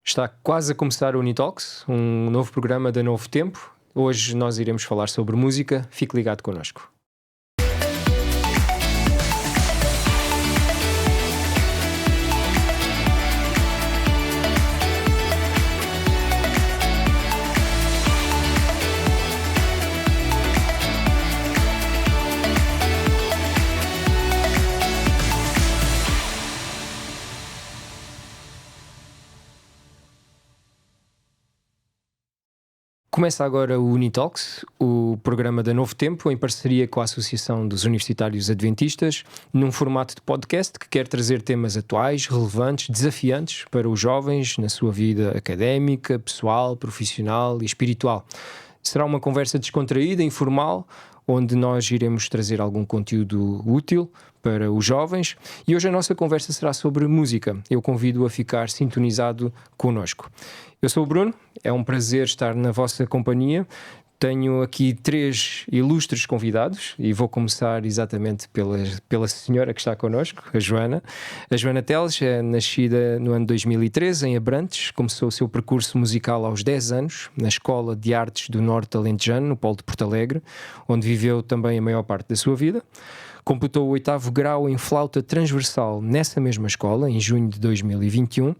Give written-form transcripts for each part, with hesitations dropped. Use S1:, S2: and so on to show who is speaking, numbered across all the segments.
S1: Está quase a começar o Unitalks, um novo programa da Novo Tempo. Hoje nós iremos falar sobre música. Fique ligado connosco. Começa agora o Unitalks, o programa da Novo Tempo, em parceria com a Associação dos Universitários Adventistas, num formato de podcast que quer trazer temas atuais, relevantes, desafiantes para os jovens na sua vida académica, pessoal, profissional e espiritual. Será uma conversa descontraída, informal, onde nós iremos trazer algum conteúdo útil para os jovens, e hoje a nossa conversa será sobre música. Eu convido a ficar sintonizado connosco. Eu sou o Bruno, é um prazer estar na vossa companhia. Tenho aqui 3 ilustres convidados e vou começar exatamente pela senhora que está connosco, a Joana. A Joana Teles é nascida no ano 2013 em Abrantes, começou o seu percurso musical aos 10 anos na Escola de Artes do Norte Alentejano, no Polo de Porto Alegre, onde viveu também a maior parte da sua vida. Completou o 8º grau em flauta transversal nessa mesma escola, em junho de 2021,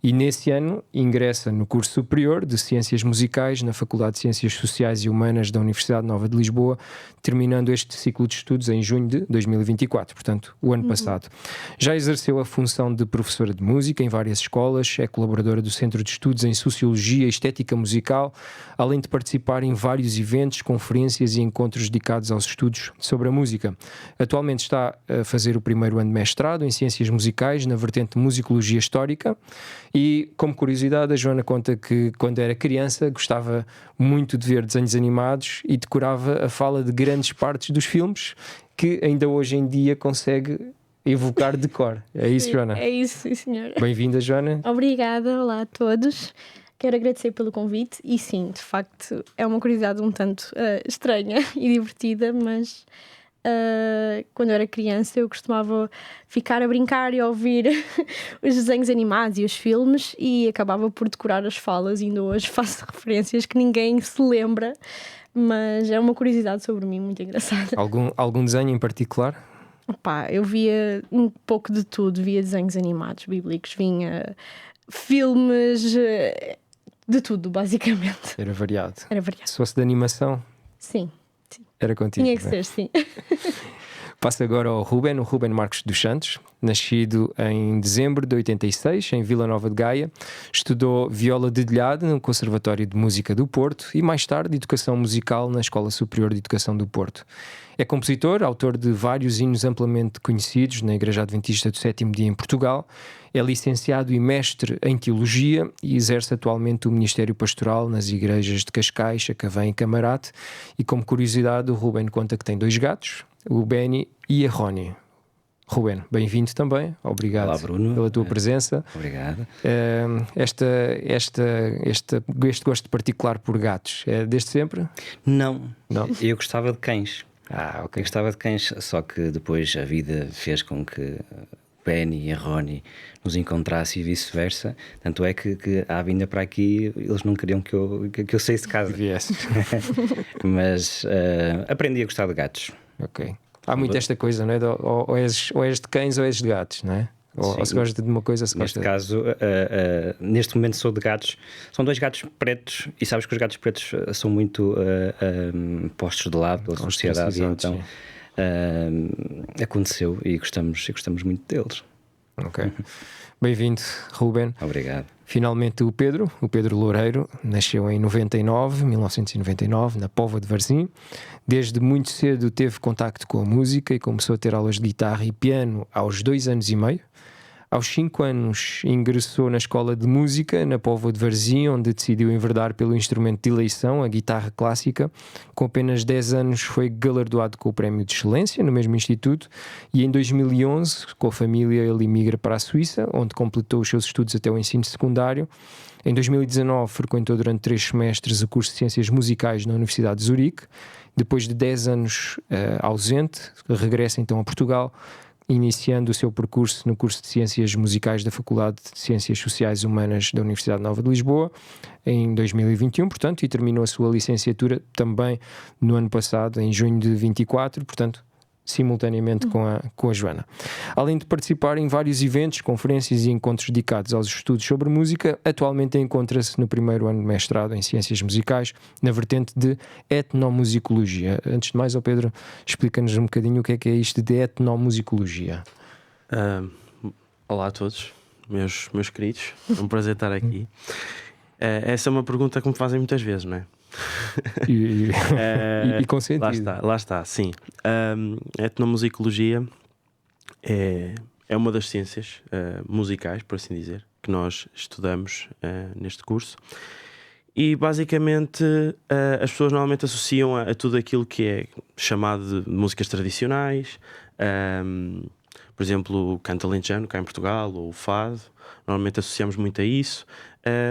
S1: e nesse ano ingressa no curso superior de Ciências Musicais na Faculdade de Ciências Sociais e Humanas da Universidade Nova de Lisboa, terminando este ciclo de estudos em junho de 2024, portanto, o ano passado. Já exerceu a função de professora de música em várias escolas, é colaboradora do Centro de Estudos em Sociologia e Estética Musical, além de participar em vários eventos, conferências e encontros dedicados aos estudos sobre a música. Atualmente está a fazer o 1º ano de mestrado em Ciências Musicais na vertente de Musicologia Histórica e, como curiosidade, a Joana conta que quando era criança gostava muito de ver desenhos animados e decorava a fala de grandes partes dos filmes que ainda hoje em dia consegue evocar de cor. É isso,
S2: Sim,
S1: Joana?
S2: É isso, sim, senhora.
S1: Bem-vinda, Joana.
S2: Obrigada, olá a todos. Quero agradecer pelo convite e sim, de facto, é uma curiosidade um tanto estranha e divertida, mas... quando eu era criança eu costumava ficar a brincar e a ouvir os desenhos animados e os filmes e acabava por decorar as falas. Ainda hoje faço referências que ninguém se lembra, mas é uma curiosidade sobre mim muito engraçada.
S1: Algum desenho em particular?
S2: Opa, eu via um pouco de tudo, via desenhos animados bíblicos, vinha filmes, de tudo basicamente.
S1: Era variado. Se fosse de animação?
S2: Sim.
S1: Era contigo.
S2: Tinha que ser, sim.
S1: Passo agora ao Ruben, o Ruben Marques dos Santos, nascido em dezembro de 86, em Vila Nova de Gaia. Estudou viola dedilhada no Conservatório de Música do Porto e mais tarde Educação Musical na Escola Superior de Educação do Porto. É compositor, autor de vários hinos amplamente conhecidos na Igreja Adventista do Sétimo Dia em Portugal. É licenciado e mestre em Teologia e exerce atualmente o Ministério Pastoral nas igrejas de Cascais, Sacavém e Camarate. E como curiosidade, o Ruben conta que tem 2 gatos, o Benny e a Roni. Ruben, bem-vindo também. Obrigado.
S3: Olá, Bruno,
S1: pela tua presença.
S3: Obrigado.
S1: Este gosto particular por gatos é desde sempre?
S3: Não.
S1: Eu
S3: gostava de cães.
S1: Ok.
S3: Eu gostava de cães, só que depois a vida fez com que Benny e a Roni nos encontrasse e vice-versa. Tanto é que à vinda para aqui eles não queriam que eu saísse de casa.
S1: Viesse.
S3: Mas aprendi a gostar de gatos.
S1: Ok. Há muito esta coisa, não é? Ou és de cães ou és de gatos, não é? Ou se gosta de uma coisa, se gosta...
S3: Neste caso, neste momento sou de gatos. São 2 gatos pretos e sabes que os gatos pretos são muito postos de lado pela sociedade, e então aconteceu e gostamos muito deles.
S1: Ok. Bem-vindo, Ruben.
S3: Obrigado.
S1: Finalmente o Pedro Loureiro, nasceu em 1999, na Póvoa de Varzim. Desde muito cedo teve contacto com a música e começou a ter aulas de guitarra e piano aos 2 anos e meio. Aos 5 anos ingressou na Escola de Música, na Póvoa de Varzim, onde decidiu enverdar pelo instrumento de eleição, a guitarra clássica. Com apenas 10 anos foi galardoado com o Prémio de Excelência no mesmo instituto e em 2011, com a família, ele emigra para a Suíça, onde completou os seus estudos até o ensino secundário. Em 2019 frequentou durante 3 semestres o curso de Ciências Musicais na Universidade de Zurique. Depois de 10 anos ausente, regressa então a Portugal iniciando o seu percurso no curso de Ciências Musicais da Faculdade de Ciências Sociais Humanas da Universidade Nova de Lisboa, em 2021, portanto, e terminou a sua licenciatura também no ano passado, em junho de 24, portanto, simultaneamente com a Joana. Além de participar em vários eventos, conferências e encontros dedicados aos estudos sobre música, atualmente encontra-se no primeiro ano de mestrado em Ciências Musicais, na vertente de Etnomusicologia. Antes de mais, Pedro, explica-nos um bocadinho o que é isto de Etnomusicologia.
S4: Olá a todos, meus queridos, é um prazer estar aqui. Essa é uma pergunta que me fazem muitas vezes, não é?
S1: E com sentido.
S4: Lá está, sim. A etnomusicologia é uma das ciências musicais, por assim dizer, que nós estudamos neste curso. E basicamente as pessoas normalmente associam a tudo aquilo que é chamado de músicas tradicionais, por exemplo, o canto alentejano cá em Portugal, ou o fado. Normalmente associamos muito a isso.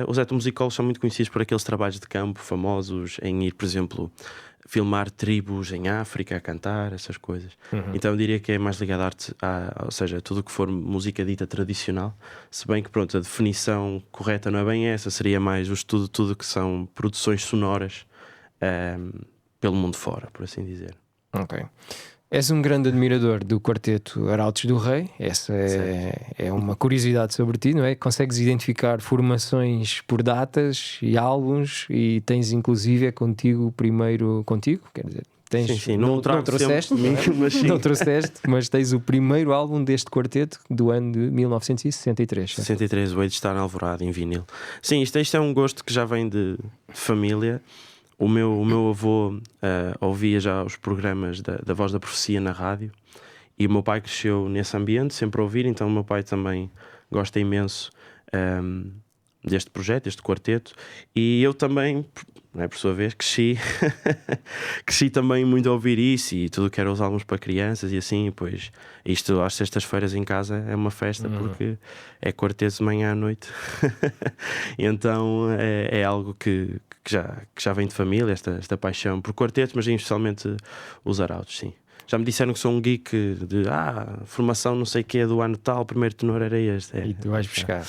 S4: Os etnomusicólogos são muito conhecidos por aqueles trabalhos de campo famosos em ir, por exemplo, filmar tribos em África a cantar, essas coisas. Então eu diria que é mais ligado à arte, ou seja, tudo o que for música dita tradicional, se bem que pronto, a definição correta não é bem essa, seria mais o estudo de tudo que são produções sonoras pelo mundo fora, por assim dizer.
S1: Ok. És um grande admirador do quarteto Arautos do Rei. Essa é uma curiosidade sobre ti, não é? Consegues identificar formações por datas e álbuns, e tens inclusive contigo o primeiro contigo, quer dizer, tens,
S4: sim. Não
S1: trouxeste,
S4: mas sim.
S1: não trouxeste, mas tens o primeiro álbum deste quarteto do ano de 1963.
S4: 63, o Hei de Estar na Alvorada, em vinil. Sim, isto é um gosto que já vem de família. O meu avô ouvia já os programas da Voz da Profecia na rádio, e o meu pai cresceu nesse ambiente, sempre a ouvir, então o meu pai também gosta imenso deste projeto, deste quarteto, e eu também, por sua vez, cresci também muito a ouvir isso, e tudo que era os álbuns para crianças e assim, e pois isto às sextas-feiras em casa é uma festa, porque é quarteto de manhã à noite. E então é algo que já vem de família, esta paixão por quartetos, mas especialmente os arautos, sim. Já me disseram que sou um geek de formação não sei o que é do ano tal, o primeiro tenor era este.
S1: E tu vais buscar.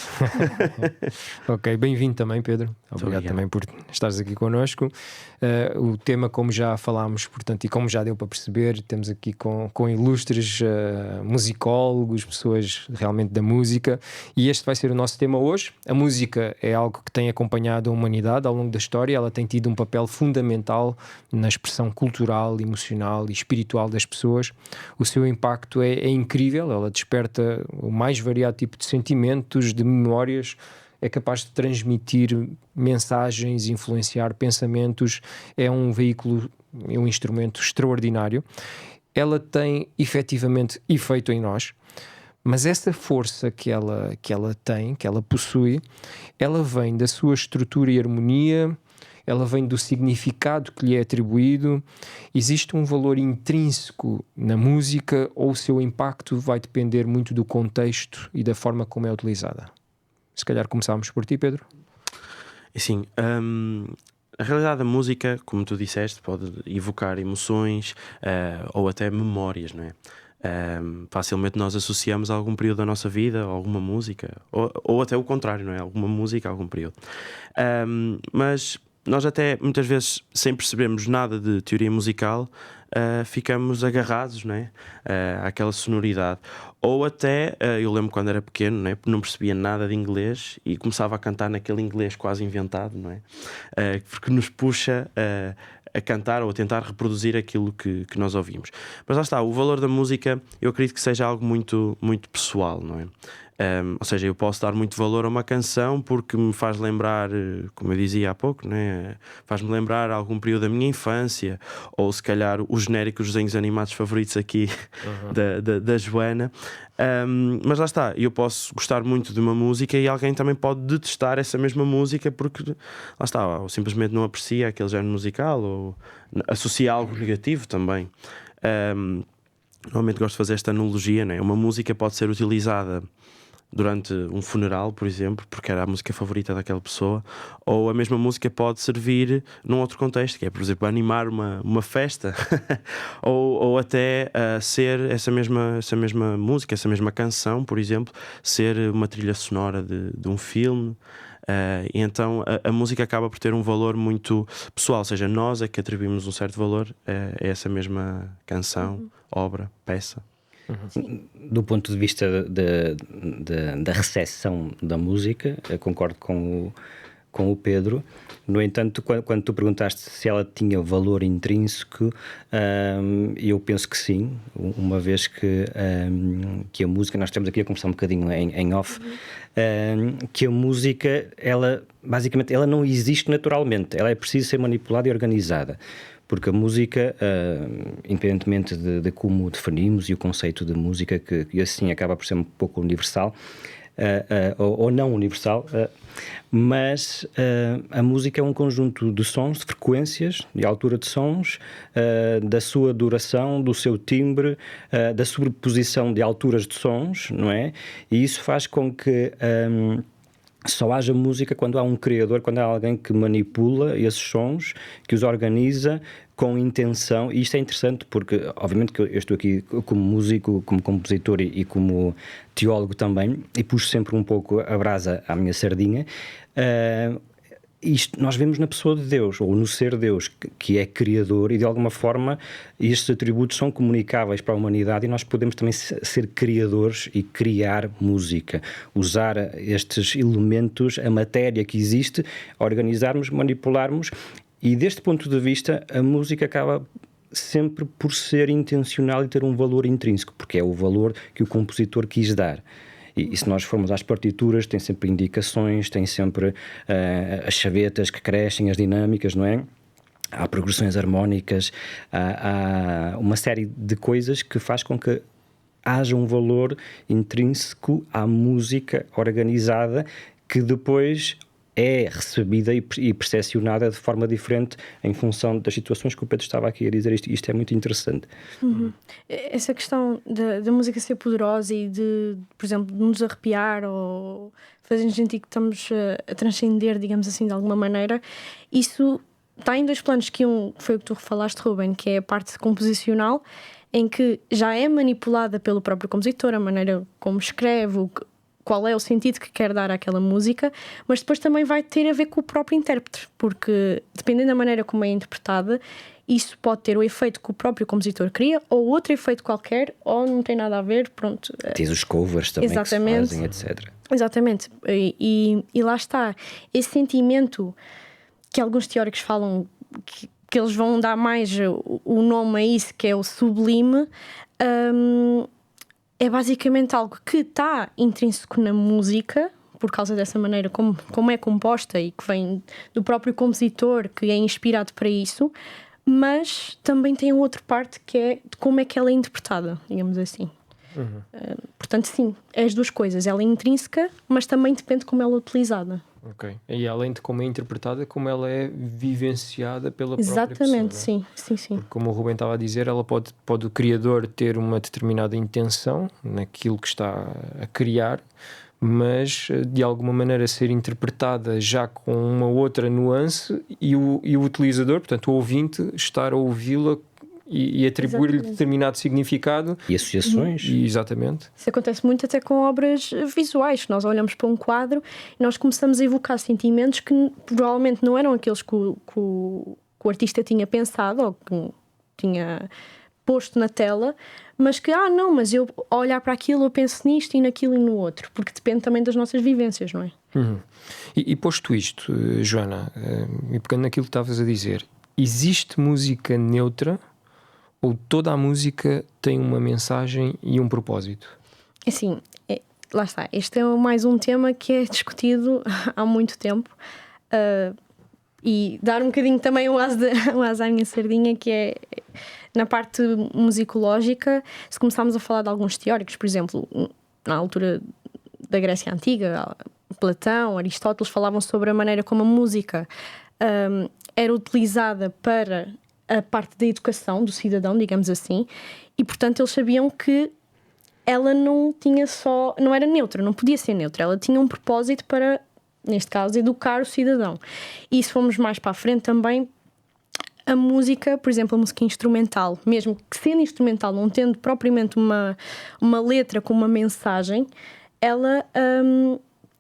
S1: Ok, bem-vindo também, Pedro. Obrigado também por estares aqui connosco. O tema, como já falámos, portanto, e como já deu para perceber, temos aqui com ilustres musicólogos, pessoas realmente da música, e este vai ser o nosso tema hoje. A música é algo que tem acompanhado a humanidade ao longo da história. Ela tem tido um papel fundamental na expressão cultural, emocional e espiritual das pessoas. O seu impacto é incrível. Ela desperta o mais variado tipo de sentimentos, de memórias, é capaz de transmitir mensagens, influenciar pensamentos, é um veículo, é um instrumento extraordinário. Ela tem efetivamente efeito em nós, mas essa força que ela tem, que ela possui, ela vem da sua estrutura e harmonia, ela vem do significado que lhe é atribuído. Existe um valor intrínseco na música, ou o seu impacto vai depender muito do contexto e da forma como é utilizada? Se calhar começámos por ti, Pedro.
S4: Sim, a realidade da música, como tu disseste, pode evocar emoções ou até memórias, não é? Facilmente nós associamos a algum período da nossa vida, a alguma música, ou até o contrário, não é? Alguma música a algum período. Mas nós até muitas vezes, sem percebermos nada de teoria musical, ficamos agarrados, não é? Àquela sonoridade. Ou até, eu lembro quando era pequeno, não percebia nada de inglês e começava a cantar naquele inglês quase inventado, não é? Porque nos puxa a cantar ou a tentar reproduzir aquilo que nós ouvimos. Mas lá está, o valor da música, eu acredito que seja algo muito, muito pessoal, não é? Ou seja, eu posso dar muito valor a uma canção porque me faz lembrar, como eu dizia há pouco, né? Faz-me lembrar algum período da minha infância, ou se calhar os genéricos desenhos animados favoritos aqui da Joana. Mas lá está, eu posso gostar muito de uma música e alguém também pode detestar essa mesma música porque, lá está, ou simplesmente não aprecia aquele género musical, ou associa algo negativo também. Normalmente gosto de fazer esta analogia, né? Uma música pode ser utilizada durante um funeral, por exemplo, porque era a música favorita daquela pessoa, ou a mesma música pode servir num outro contexto, que é, por exemplo, animar uma festa, ou até ser essa mesma música, essa mesma canção, por exemplo, ser uma trilha sonora de um filme. E então a música acaba por ter um valor muito pessoal, ou seja, nós é que atribuímos um certo valor a essa mesma canção, obra, peça.
S3: Do ponto de vista da recepção da música, eu concordo com o Pedro. No entanto, quando tu perguntaste se ela tinha valor intrínseco, eu penso que sim, uma vez que a música, nós estamos aqui a conversar um bocadinho em off, que a música, basicamente, ela não existe naturalmente, ela é preciso ser manipulada e organizada. Porque a música, independentemente de como definimos e o conceito de música, que assim acaba por ser um pouco universal, ou não universal, mas a música é um conjunto de sons, de frequências, de altura de sons, da sua duração, do seu timbre, da sobreposição de alturas de sons, não é? E isso faz com que só haja música quando há um criador, quando há alguém que manipula esses sons, que os organiza com intenção. E isto é interessante porque, obviamente, que eu estou aqui como músico, como compositor e como teólogo também, e puxo sempre um pouco a brasa à minha sardinha. Isto nós vemos na pessoa de Deus, ou no ser Deus, que é criador, e de alguma forma estes atributos são comunicáveis para a humanidade, e nós podemos também ser criadores e criar música, usar estes elementos, a matéria que existe, organizarmos, manipularmos, e deste ponto de vista a música acaba sempre por ser intencional e ter um valor intrínseco, porque é o valor que o compositor quis dar. E se nós formos às partituras, tem sempre indicações, tem sempre as chavetas que crescem, as dinâmicas, não é? Há progressões harmónicas, há uma série de coisas que faz com que haja um valor intrínseco à música organizada, que depois é recebida e percepcionada de forma diferente em função das situações que o Pedro estava aqui a dizer. Isto é muito interessante.
S2: Essa questão da música ser poderosa e de, por exemplo, de nos arrepiar ou fazer-nos sentir que estamos a transcender, digamos assim, de alguma maneira, isso está em dois planos, que foi o que tu falaste, Ruben, que é a parte composicional, em que já é manipulada pelo próprio compositor, a maneira como escreve, qual é o sentido que quer dar àquela música, mas depois também vai ter a ver com o próprio intérprete, porque dependendo da maneira como é interpretada, isso pode ter o efeito que o próprio compositor cria, ou outro efeito qualquer, ou não tem nada a ver, pronto.
S3: Tens os covers também. Exatamente. Que se fazem, etc.
S2: Exatamente, e lá está, esse sentimento que alguns teóricos falam que eles vão dar mais o nome a isso, que é o sublime, é basicamente algo que está intrínseco na música, por causa dessa maneira como é composta e que vem do próprio compositor, que é inspirado para isso, mas também tem outra parte que é de como é que ela é interpretada, digamos assim. Portanto, sim, é as duas coisas. Ela é intrínseca, mas também depende de como ela é utilizada.
S1: Ok. E além de como é interpretada, como ela é vivenciada pela própria pessoa.
S2: Exatamente, sim. Porque,
S1: como o Ruben estava a dizer, ela pode o criador ter uma determinada intenção naquilo que está a criar, mas de alguma maneira ser interpretada já com uma outra nuance e o utilizador, portanto o ouvinte, estar a ouvi-la e atribuir-lhe determinado significado.
S3: E associações.
S1: Exatamente.
S2: Isso acontece muito até com obras visuais. Nós olhamos para um quadro e nós começamos a evocar sentimentos que provavelmente não eram aqueles que o artista tinha pensado ou que tinha posto na tela, mas que, mas eu ao olhar para aquilo eu penso nisto e naquilo e no outro, porque depende também das nossas vivências, não é?
S1: E posto isto, Joana, e pegando naquilo que estavas a dizer, existe música neutra ou toda a música tem uma mensagem e um propósito?
S2: Assim, lá está. Este é mais um tema que é discutido há muito tempo. E dar um bocadinho também um asa à minha sardinha, que é na parte musicológica. Se começarmos a falar de alguns teóricos, por exemplo, na altura da Grécia Antiga, Platão, Aristóteles falavam sobre a maneira como a música era utilizada para a parte da educação do cidadão, digamos assim, e portanto eles sabiam que ela não tinha só, não era neutra, não podia ser neutra, ela tinha um propósito para, neste caso, educar o cidadão. E se formos mais para a frente também, a música, por exemplo, a música instrumental, mesmo que sendo instrumental, não tendo propriamente uma letra com uma mensagem, ela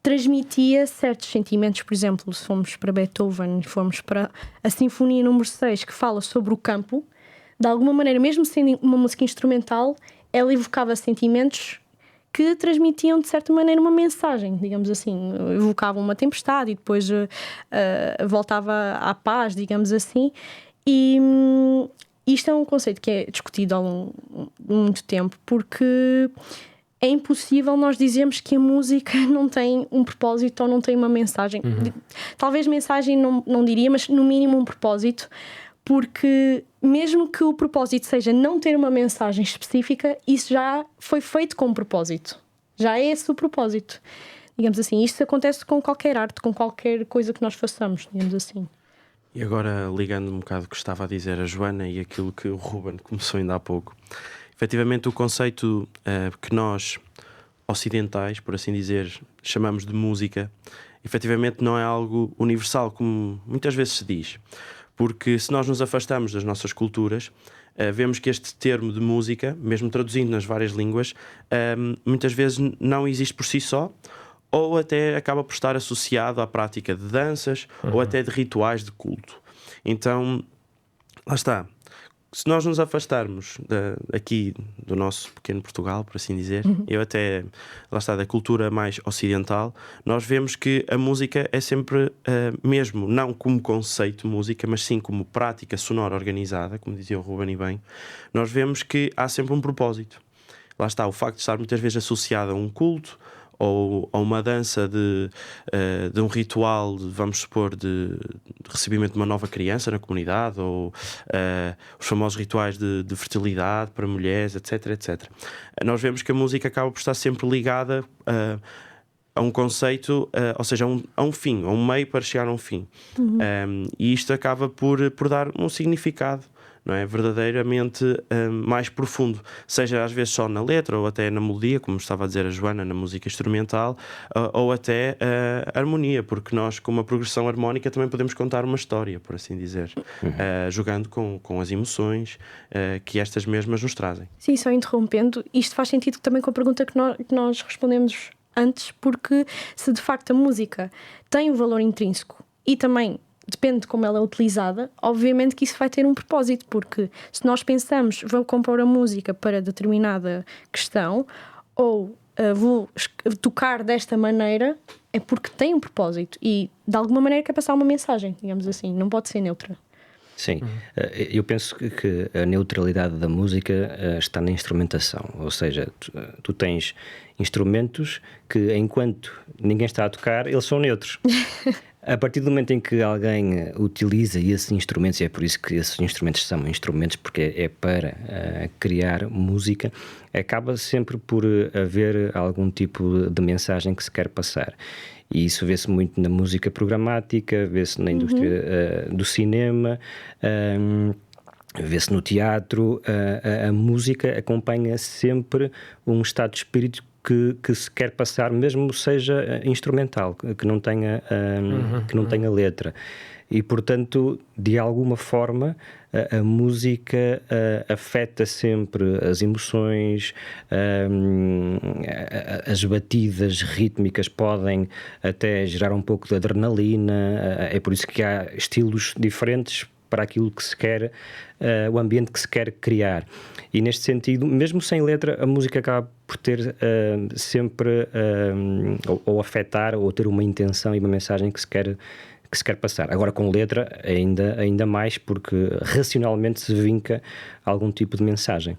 S2: transmitia certos sentimentos. Por exemplo, se formos para Beethoven, formos para a Sinfonia número 6, que fala sobre o campo, de alguma maneira, mesmo sendo uma música instrumental, ela evocava sentimentos que transmitiam de certa maneira uma mensagem, digamos assim, evocavam uma tempestade e depois voltava à paz, digamos assim. E isto é um conceito que é discutido há muito tempo, porque é impossível nós dizermos que a música não tem um propósito ou não tem uma mensagem. Talvez mensagem não diria, mas no mínimo um propósito, porque mesmo que o propósito seja não ter uma mensagem específica, isso já foi feito com um propósito. Já é esse o propósito. Digamos assim, isto acontece com qualquer arte, com qualquer coisa que nós façamos, digamos assim.
S4: E agora, ligando um bocado o que estava a dizer a Joana e aquilo que o Ruben começou ainda há pouco, efetivamente o conceito que nós, ocidentais, por assim dizer, chamamos de música, efetivamente não é algo universal, como muitas vezes se diz. Porque se nós nos afastamos das nossas culturas, vemos que este termo de música, mesmo traduzindo nas várias línguas, muitas vezes não existe por si só, ou até acaba por estar associado à prática de danças ou até de rituais de culto. Então, lá está. Se nós nos afastarmos aqui do nosso pequeno Portugal, por assim dizer, eu até, lá está, da cultura mais ocidental, nós vemos que a música é sempre, mesmo não como conceito música, mas sim como prática sonora organizada, como dizia o Ruben e bem, nós vemos que há sempre um propósito. Lá está, o facto de estar muitas vezes associado a um culto, ou a uma dança de um ritual, vamos supor, de recebimento de uma nova criança na comunidade, ou os famosos rituais de fertilidade para mulheres, etc, etc. Nós vemos que a música acaba por estar sempre ligada a um conceito, ou seja, a um fim, a um meio para chegar a um fim. E isto acaba por dar um significado, não é? Verdadeiramente mais profundo, seja às vezes só na letra ou até na melodia, como estava a dizer a Joana, na música instrumental, ou até a harmonia, porque nós com uma progressão harmónica também podemos contar uma história, por assim dizer, jogando com as emoções que estas mesmas nos trazem.
S2: Sim, só interrompendo, isto faz sentido também com a pergunta que nós respondemos antes, porque se de facto a música tem um valor intrínseco e também depende de como ela é utilizada, obviamente que isso vai ter um propósito, porque se nós pensamos, vou compor a música para determinada questão, ou vou tocar desta maneira, é porque tem um propósito e de alguma maneira quer passar uma mensagem, digamos assim, não pode ser neutra.
S3: Sim, eu penso que a neutralidade da música está na instrumentação, ou seja, tu tens instrumentos que enquanto ninguém está a tocar, eles são neutros. A partir do momento em que alguém utiliza esses instrumentos, e é por isso que esses instrumentos são instrumentos, porque é para criar música, acaba sempre por haver algum tipo de mensagem que se quer passar. E isso vê-se muito na música programática, vê-se na indústria do cinema, vê-se no teatro. A música acompanha sempre um estado de espírito que se quer passar, mesmo seja instrumental, que não tenha letra. E, portanto, de alguma forma, a música afeta sempre as emoções, as batidas rítmicas podem até gerar um pouco de adrenalina. É por isso que há estilos diferentes para aquilo que se quer, o ambiente que se quer criar. E neste sentido, mesmo sem letra, a música acaba por ter sempre, ou afetar, ou ter uma intenção e uma mensagem que se quer passar. Agora com letra ainda mais, porque racionalmente se vinca algum tipo de mensagem.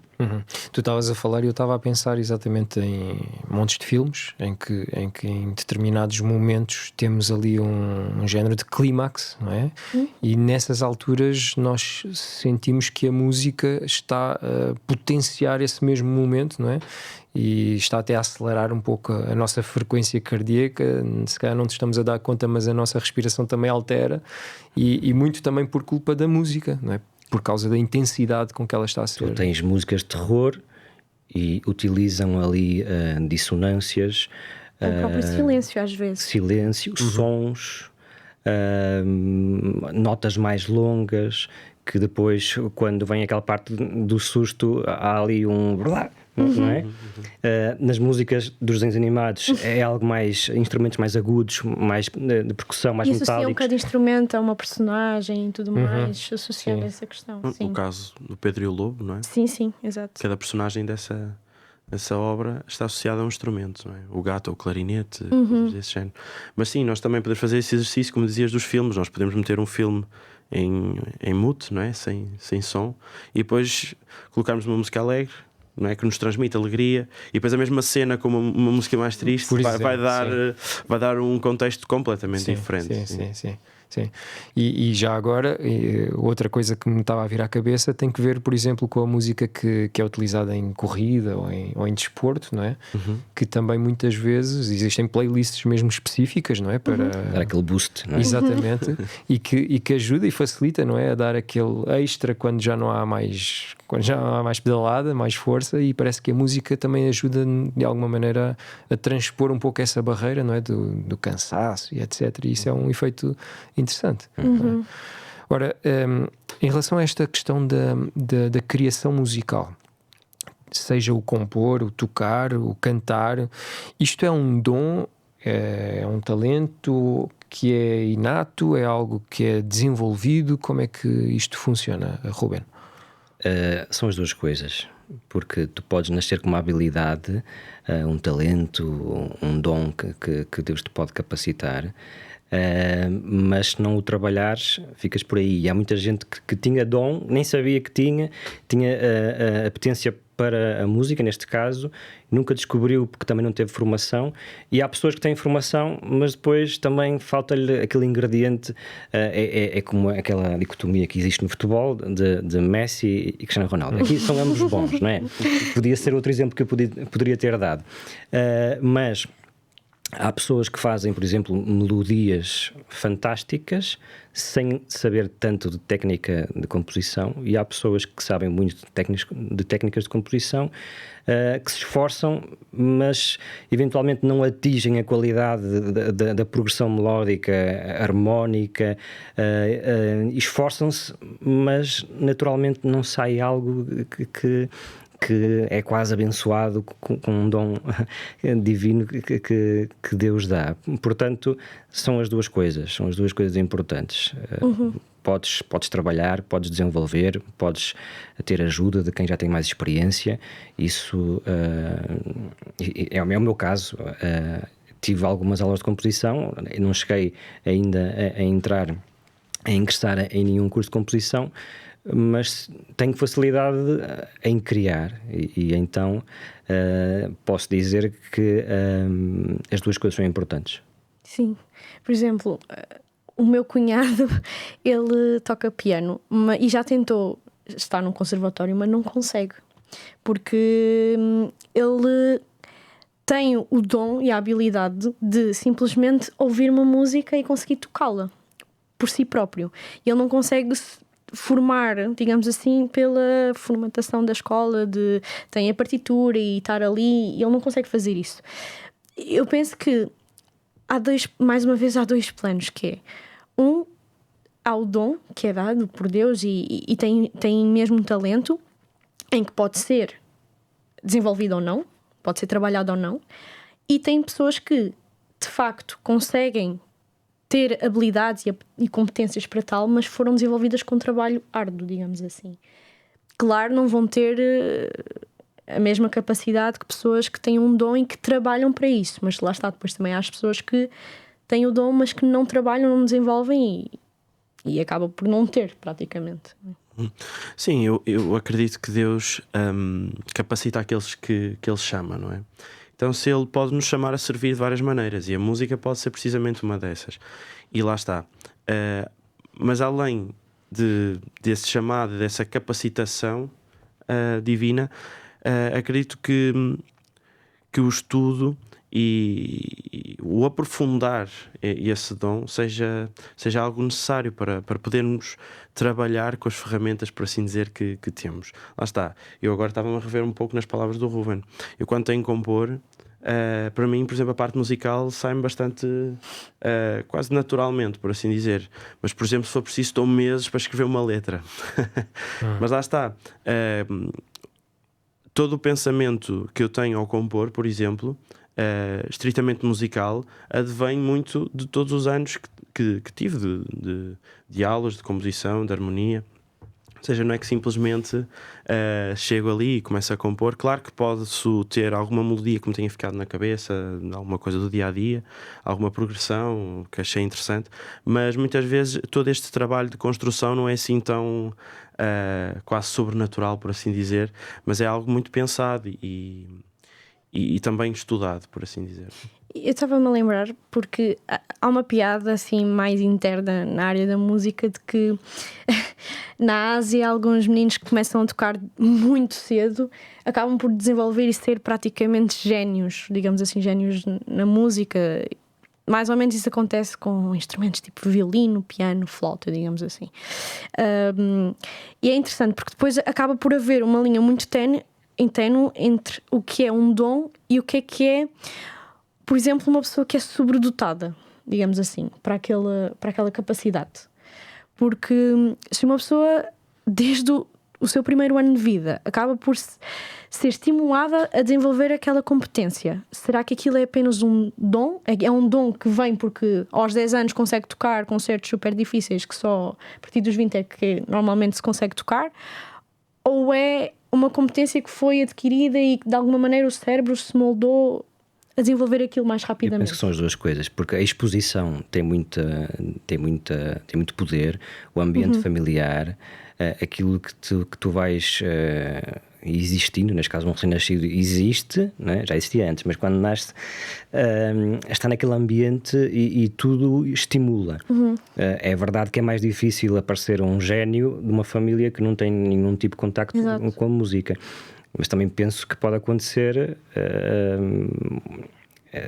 S1: Tu estavas a falar e eu estava a pensar exatamente em montes de filmes em que em determinados momentos temos ali um género de clímax, não é? E nessas alturas nós sentimos que a música está a potenciar esse mesmo momento, não é? E está até a acelerar um pouco a nossa frequência cardíaca. Se calhar não te estamos a dar conta, mas a nossa respiração também altera, e muito também por culpa da música, não é? Por causa da intensidade com que ela está a ser.
S3: Tu tens músicas de terror e utilizam ali dissonâncias,
S2: O próprio silêncio, às vezes.
S3: silêncio, sons, notas mais longas, que depois, quando vem aquela parte do susto, há ali um blá, não é? Nas músicas dos desenhos animados é algo mais, instrumentos mais agudos, mais de percussão, mais
S2: E associam
S3: metálicos.
S2: cada instrumento a uma personagem e tudo mais, associando
S1: Sim.
S2: essa questão.
S4: O
S2: Sim.
S4: caso do Pedro e o Lobo, não é?
S2: Sim, exato.
S4: Cada personagem dessa obra está associada a um instrumento, não é? O gato ou o clarinete, coisas desse género. Mas sim, nós também podemos fazer esse exercício, como dizias, dos filmes. Nós podemos meter um filme em mute, não é? Sem som, e depois colocarmos uma música alegre, não é? Que nos transmite alegria, e depois a mesma cena com uma música mais triste
S1: Por
S4: vai
S1: exemplo,
S4: vai dar um contexto completamente diferente.
S1: Sim. E já agora, outra coisa que me estava a vir à cabeça tem que ver, por exemplo, com a música que é utilizada em corrida ou em desporto, não é? Que também muitas vezes existem playlists mesmo específicas, não é? Para
S3: Dar aquele boost, não é?
S1: Exatamente, e que ajuda e facilita, não é? A dar aquele extra quando já não há mais pedalada, mais força, e parece que a música também ajuda de alguma maneira a transpor um pouco essa barreira, não é? Do cansaço e etc. E isso é um efeito interessante. Não é? Ora, em relação a esta questão da criação musical, seja o compor, o tocar, o cantar, isto é um dom, é um talento que é inato, é algo que é desenvolvido? Como é que isto funciona, Ruben?
S3: São as duas coisas, porque tu podes nascer com uma habilidade, um talento, um dom que Deus te pode capacitar, mas se não o trabalhares, ficas por aí. E há muita gente que tinha dom, nem sabia que tinha a potência para a música, neste caso, nunca descobriu porque também não teve formação. E há pessoas que têm formação, mas depois também falta-lhe aquele ingrediente. É como aquela dicotomia que existe no futebol de Messi e Cristiano Ronaldo. Aqui são ambos bons, não é? Podia ser outro exemplo que eu poderia ter dado, mas há pessoas que fazem, por exemplo, melodias fantásticas sem saber tanto de técnica de composição, e há pessoas que sabem muito de técnicas de composição, que se esforçam, mas eventualmente não atingem a qualidade da progressão melódica, harmónica, esforçam-se, mas naturalmente não sai algo que é quase abençoado com um dom divino que Deus dá. Portanto, são as duas coisas importantes. Podes trabalhar, podes desenvolver, podes ter ajuda de quem já tem mais experiência. Isso é o meu caso. Tive algumas aulas de composição, não cheguei ainda a ingressar em nenhum curso de composição, mas tenho facilidade em criar, e então posso dizer que as duas coisas são importantes.
S2: Sim. Por exemplo, o meu cunhado, ele toca piano e já tentou estar num conservatório, mas não consegue, porque ele tem o dom e a habilidade de simplesmente ouvir uma música e conseguir tocá-la por si próprio. E ele não consegue formar, digamos assim, pela formatação da escola, tem a partitura e estar ali, e ele não consegue fazer isso. Eu penso que mais uma vez há dois planos, que é há o dom que é dado por Deus e tem mesmo um talento em que pode ser desenvolvido ou não, pode ser trabalhado ou não, e tem pessoas que de facto conseguem ter habilidades e competências para tal, mas foram desenvolvidas com trabalho árduo, digamos assim. Claro, não vão ter a mesma capacidade que pessoas que têm um dom e que trabalham para isso, mas lá está, depois também há as pessoas que têm o dom, mas que não trabalham, não desenvolvem e acaba por não ter, praticamente.
S4: Sim, eu acredito que Deus capacita aqueles que Ele chama, não é? Então, se Ele pode nos chamar a servir de várias maneiras, e a música pode ser precisamente uma dessas, e lá está. Mas além desse chamado, dessa capacitação divina, acredito que o estudo e o aprofundar esse dom seja algo necessário para podermos trabalhar com as ferramentas, por assim dizer, que temos. Lá está, eu agora estava-me a rever um pouco nas palavras do Ruben. Eu, quando tenho que compor, para mim, por exemplo, a parte musical sai-me bastante quase naturalmente, por assim dizer. Mas, por exemplo, se for preciso, estou meses para escrever uma letra. Mas lá está, todo o pensamento que eu tenho ao compor, por exemplo, estritamente musical, advém muito de todos os anos que tive de aulas de composição, de harmonia. Ou seja, não é que simplesmente chego ali e começo a compor. Claro que posso ter alguma melodia que me tenha ficado na cabeça, alguma coisa do dia a dia, alguma progressão que achei interessante, mas muitas vezes todo este trabalho de construção não é assim tão quase sobrenatural, por assim dizer, mas é algo muito pensado e também estudado, por assim dizer.
S2: Eu estava-me a lembrar porque há uma piada assim mais interna na área da música de que na Ásia alguns meninos que começam a tocar muito cedo acabam por desenvolver e ser praticamente génios, digamos assim, génios na música. Mais ou menos isso acontece com instrumentos tipo violino, piano, flauta, digamos assim. E é interessante porque depois acaba por haver uma linha muito ténue entre o que é um dom e o que é, por exemplo, uma pessoa que é sobredotada, digamos assim, para aquela capacidade. Porque se uma pessoa, desde o seu primeiro ano de vida, acaba por ser estimulada a desenvolver aquela competência, será que aquilo é apenas um dom? É um dom que vem porque aos 10 anos consegue tocar concertos super difíceis que só a partir dos 20 é que normalmente se consegue tocar? Ou é uma competência que foi adquirida e que de alguma maneira o cérebro se moldou a desenvolver aquilo mais rapidamente?
S3: Eu penso que são as duas coisas, porque a exposição tem muito poder, o ambiente familiar, aquilo que tu vais existindo, neste caso um recém-nascido existe, né? Já existia antes, mas quando nasce está naquele ambiente e tudo estimula. É verdade que é mais difícil aparecer um gênio de uma família que não tem nenhum tipo de contacto com a música. Mas também penso que pode acontecer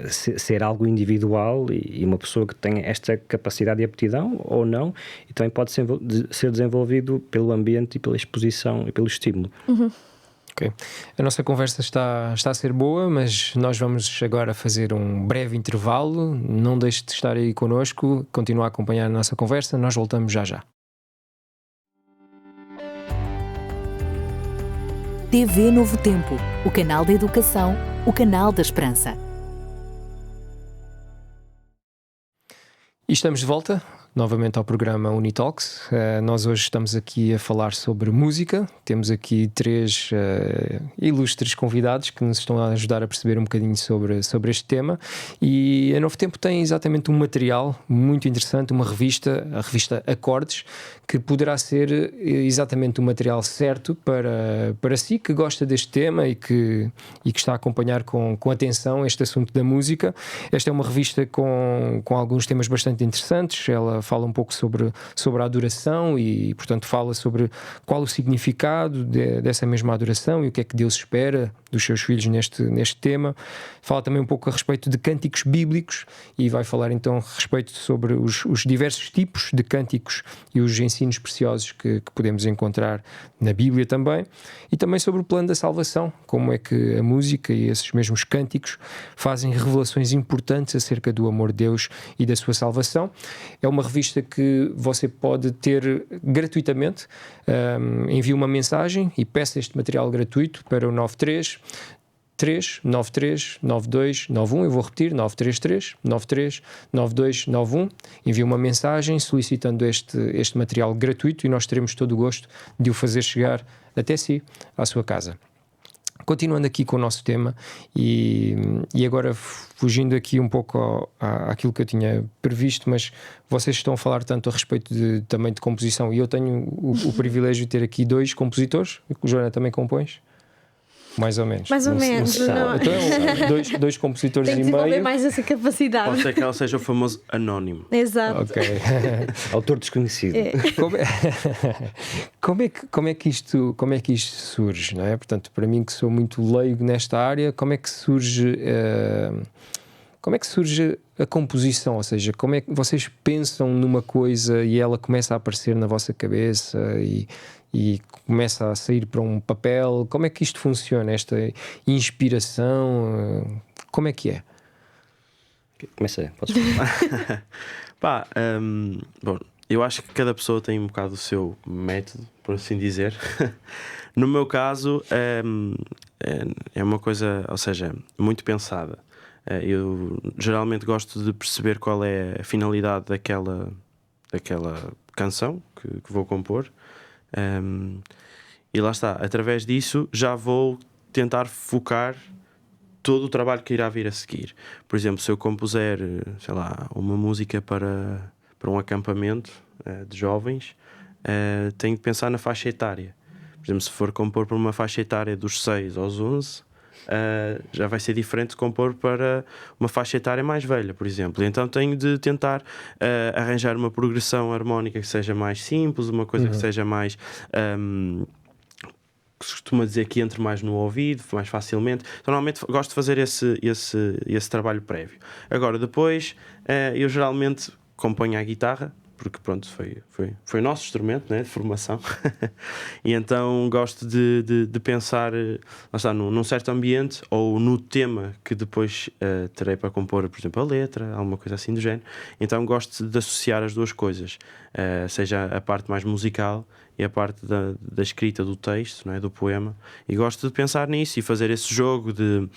S3: ser algo individual e uma pessoa que tem esta capacidade e aptidão ou não, e também pode ser desenvolvido pelo ambiente e pela exposição e pelo estímulo.
S1: Ok. A nossa conversa está a ser boa, mas nós vamos agora fazer um breve intervalo. Não deixe de estar aí connosco, continua a acompanhar a nossa conversa. Nós voltamos já.
S5: TV Novo Tempo, o canal da educação, o canal da esperança.
S1: E estamos de volta novamente ao programa Unitalks. Nós hoje estamos aqui a falar sobre música. Temos aqui 3 ilustres convidados que nos estão a ajudar a perceber um bocadinho sobre este tema. E a Novo Tempo tem exatamente um material muito interessante, uma revista, a revista Acordes, que poderá ser exatamente o material certo para si que gosta deste tema e que está a acompanhar com atenção este assunto da música. Esta é uma revista com alguns temas bastante interessantes. Ela fala um pouco sobre a adoração e, portanto, fala sobre qual o significado dessa mesma adoração e o que é que Deus espera dos seus filhos neste tema. Fala também um pouco a respeito de cânticos bíblicos e vai falar então a respeito sobre os diversos tipos de cânticos e os ensinos preciosos que podemos encontrar na Bíblia também, e também sobre o plano da salvação, como é que a música e esses mesmos cânticos fazem revelações importantes acerca do amor de Deus e da sua salvação. É uma revista que você pode ter gratuitamente. Envie uma mensagem e peça este material gratuito para o 93 93 92 91. Eu vou repetir: 933 93 92 91. Envie uma mensagem solicitando este material gratuito e nós teremos todo o gosto de o fazer chegar até si, à sua casa. Continuando aqui com o nosso tema e agora fugindo aqui um pouco àquilo que eu tinha previsto, mas vocês estão a falar tanto a respeito também de composição, e eu tenho o privilégio de ter aqui 2 compositores. O Joana também compões? Mais ou menos.
S2: Mais ou menos, não.
S1: Então dois compositores
S2: Tem que
S1: e
S2: desenvolver
S1: meio.
S2: mais essa capacidade.
S4: Pode ser que ela seja o famoso anónimo.
S2: Exato.
S1: Ok.
S3: Autor desconhecido.
S1: Como é que isto surge, não é? Portanto, para mim que sou muito leigo nesta área, como é que surge a composição? Ou seja, como é que vocês pensam numa coisa e ela começa a aparecer na vossa cabeça e começa a sair para um papel? Como é que isto funciona? Esta inspiração, como é que é?
S3: Começa, podes falar.
S4: Pá, bom, eu acho que cada pessoa tem um bocado o seu método, por assim dizer. No meu caso, é uma coisa, ou seja, muito pensada. Eu geralmente gosto de perceber qual é a finalidade daquela canção que vou compor. E lá está, através disso já vou tentar focar todo o trabalho que irá vir a seguir. Por exemplo, se eu compuser, sei lá, uma música para um acampamento de jovens, tenho que pensar na faixa etária. Por exemplo, se for compor para uma faixa etária dos 6 aos 11, já vai ser diferente de compor para uma faixa etária mais velha, por exemplo. Então tenho de tentar arranjar uma progressão harmónica que seja mais simples, uma coisa que seja mais... que se costuma dizer que entre mais no ouvido, mais facilmente. Então, normalmente gosto de fazer esse trabalho prévio. Agora, depois, eu geralmente componho a guitarra, porque pronto, foi o nosso instrumento, né, de formação. E então gosto de pensar lá está, num certo ambiente ou no tema que depois terei para compor, por exemplo, a letra, alguma coisa assim do género. Então gosto de associar as duas coisas, seja a parte mais musical e a parte da escrita do texto, não é, do poema. E gosto de pensar nisso e fazer esse jogo de...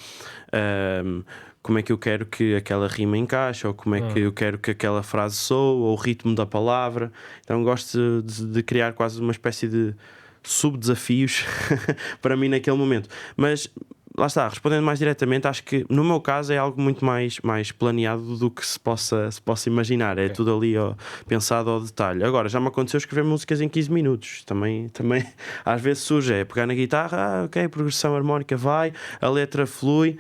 S4: como é que eu quero que aquela rima encaixe, ou como é que eu quero que aquela frase soe, ou o ritmo da palavra. Então gosto de criar quase uma espécie de sub-desafios para mim naquele momento. Mas lá está, respondendo mais diretamente, acho que no meu caso é algo muito mais planeado do que se possa imaginar. É tudo ali pensado ao detalhe. Agora, já me aconteceu escrever músicas em 15 minutos. Também às vezes surge, pegar na guitarra, ok, progressão harmónica vai, a letra flui,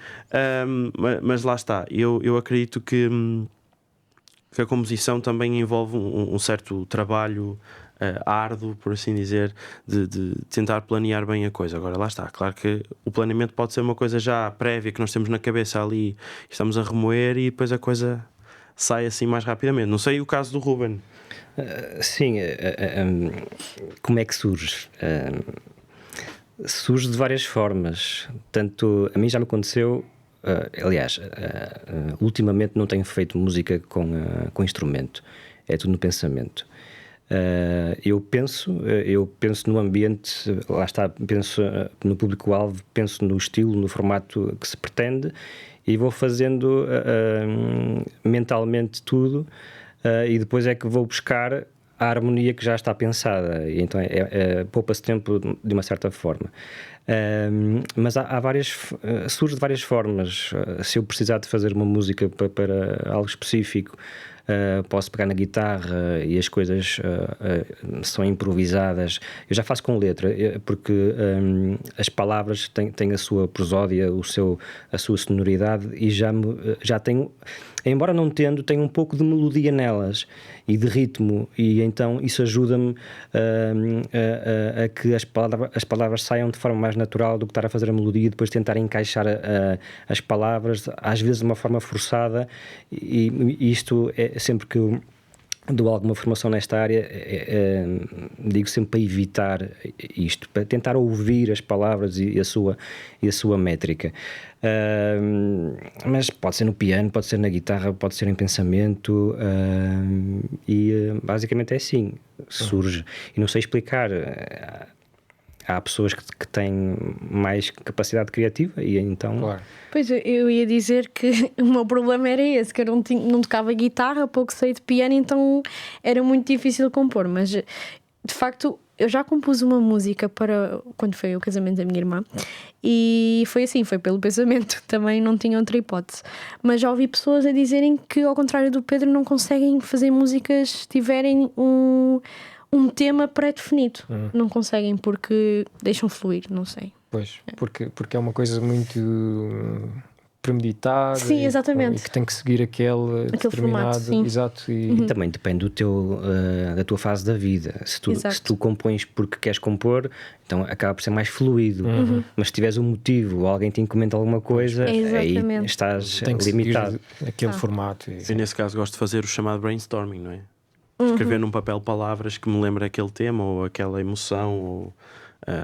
S4: mas lá está. Eu acredito que a composição também envolve um certo trabalho árduo, por assim dizer, de tentar planear bem a coisa. Agora lá está, claro que o planeamento pode ser uma coisa já prévia que nós temos na cabeça ali, estamos a remoer e depois a coisa sai assim mais rapidamente. Não sei o caso do Ruben.
S3: Sim, como é que surge? Surge de várias formas. Tanto a mim já me aconteceu, aliás, ultimamente não tenho feito música com instrumento, é tudo no pensamento. Eu penso no ambiente, lá está, penso no público-alvo, penso no estilo, no formato que se pretende e vou fazendo mentalmente tudo, e depois é que vou buscar a harmonia que já está pensada, e então poupa-se tempo de uma certa forma. Mas há várias, surge de várias formas. Se eu precisar de fazer uma música para algo específico, posso pegar na guitarra e as coisas são improvisadas. Eu já faço com letra, porque as palavras têm a sua prosódia, a sua sonoridade, e já tenho, embora não tendo, tenho um pouco de melodia nelas e de ritmo, e então isso ajuda-me a que as palavras saiam de forma mais natural do que estar a fazer a melodia e depois tentar encaixar as palavras, às vezes de uma forma forçada, e isto é sempre que eu dou alguma formação nesta área, digo sempre para evitar isto, para tentar ouvir as palavras e a sua métrica. Mas pode ser no piano, pode ser na guitarra, pode ser em pensamento, e basicamente é assim, surge. E não sei explicar. Há pessoas que têm mais capacidade criativa e então... Claro.
S2: Pois, eu ia dizer que o meu problema era esse, que eu não tocava guitarra, pouco sei de piano, então era muito difícil compor, mas de facto eu já compus uma música para quando foi o casamento da minha irmã, e foi assim, foi pelo pensamento, também não tinha outra hipótese. Mas já ouvi pessoas a dizerem que, ao contrário do Pedro, não conseguem fazer músicas se tiverem um tema pré-definido. Não conseguem porque deixam fluir, não sei.
S1: Pois, porque é uma coisa muito premeditada.
S2: Sim, exatamente.
S1: E que tem que seguir aquele determinado
S2: formato, sim.
S1: Exato.
S3: E também depende da tua fase da vida. Se tu compões porque queres compor, então acaba por ser mais fluido. Mas se tiveres um motivo ou alguém te encomenda alguma coisa, aí estás limitado.
S1: Aquele formato.
S4: E nesse caso gosto de fazer o chamado brainstorming, não é? Escrever num papel palavras que me lembrem aquele tema ou aquela emoção, ou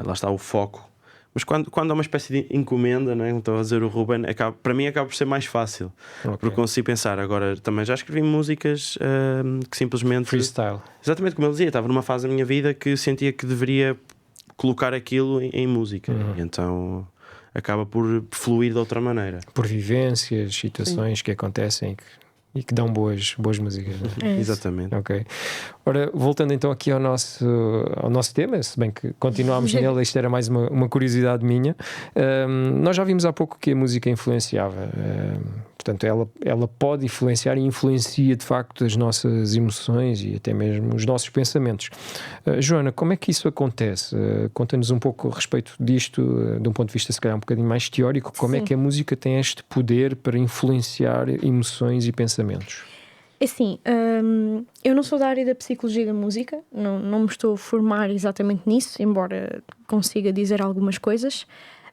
S4: lá está o foco. Mas quando há uma espécie de encomenda, não é? Estou a dizer o Ruben, para mim acaba por ser mais fácil. Porque consigo pensar. Agora, também já escrevi músicas que simplesmente...
S1: Freestyle.
S4: Exatamente como ele dizia, estava numa fase da minha vida que sentia que deveria colocar aquilo em música. E então acaba por fluir de outra maneira.
S1: Por vivências, situações que acontecem e que dão boas músicas.
S4: Exatamente.
S1: Ok. Ora, voltando então aqui ao nosso tema, se bem que continuámos nele, isto era mais uma curiosidade minha. Nós já vimos há pouco que a música influenciava. Portanto, ela pode influenciar e influencia de facto as nossas emoções e até mesmo os nossos pensamentos. Joana, como é que isso acontece? Conta-nos um pouco a respeito disto, de um ponto de vista se calhar um bocadinho mais teórico. Como é que a música tem este poder para influenciar emoções e pensamentos?
S2: Assim, eu não sou da área da psicologia da música, não me estou a formar exatamente nisso, embora consiga dizer algumas coisas.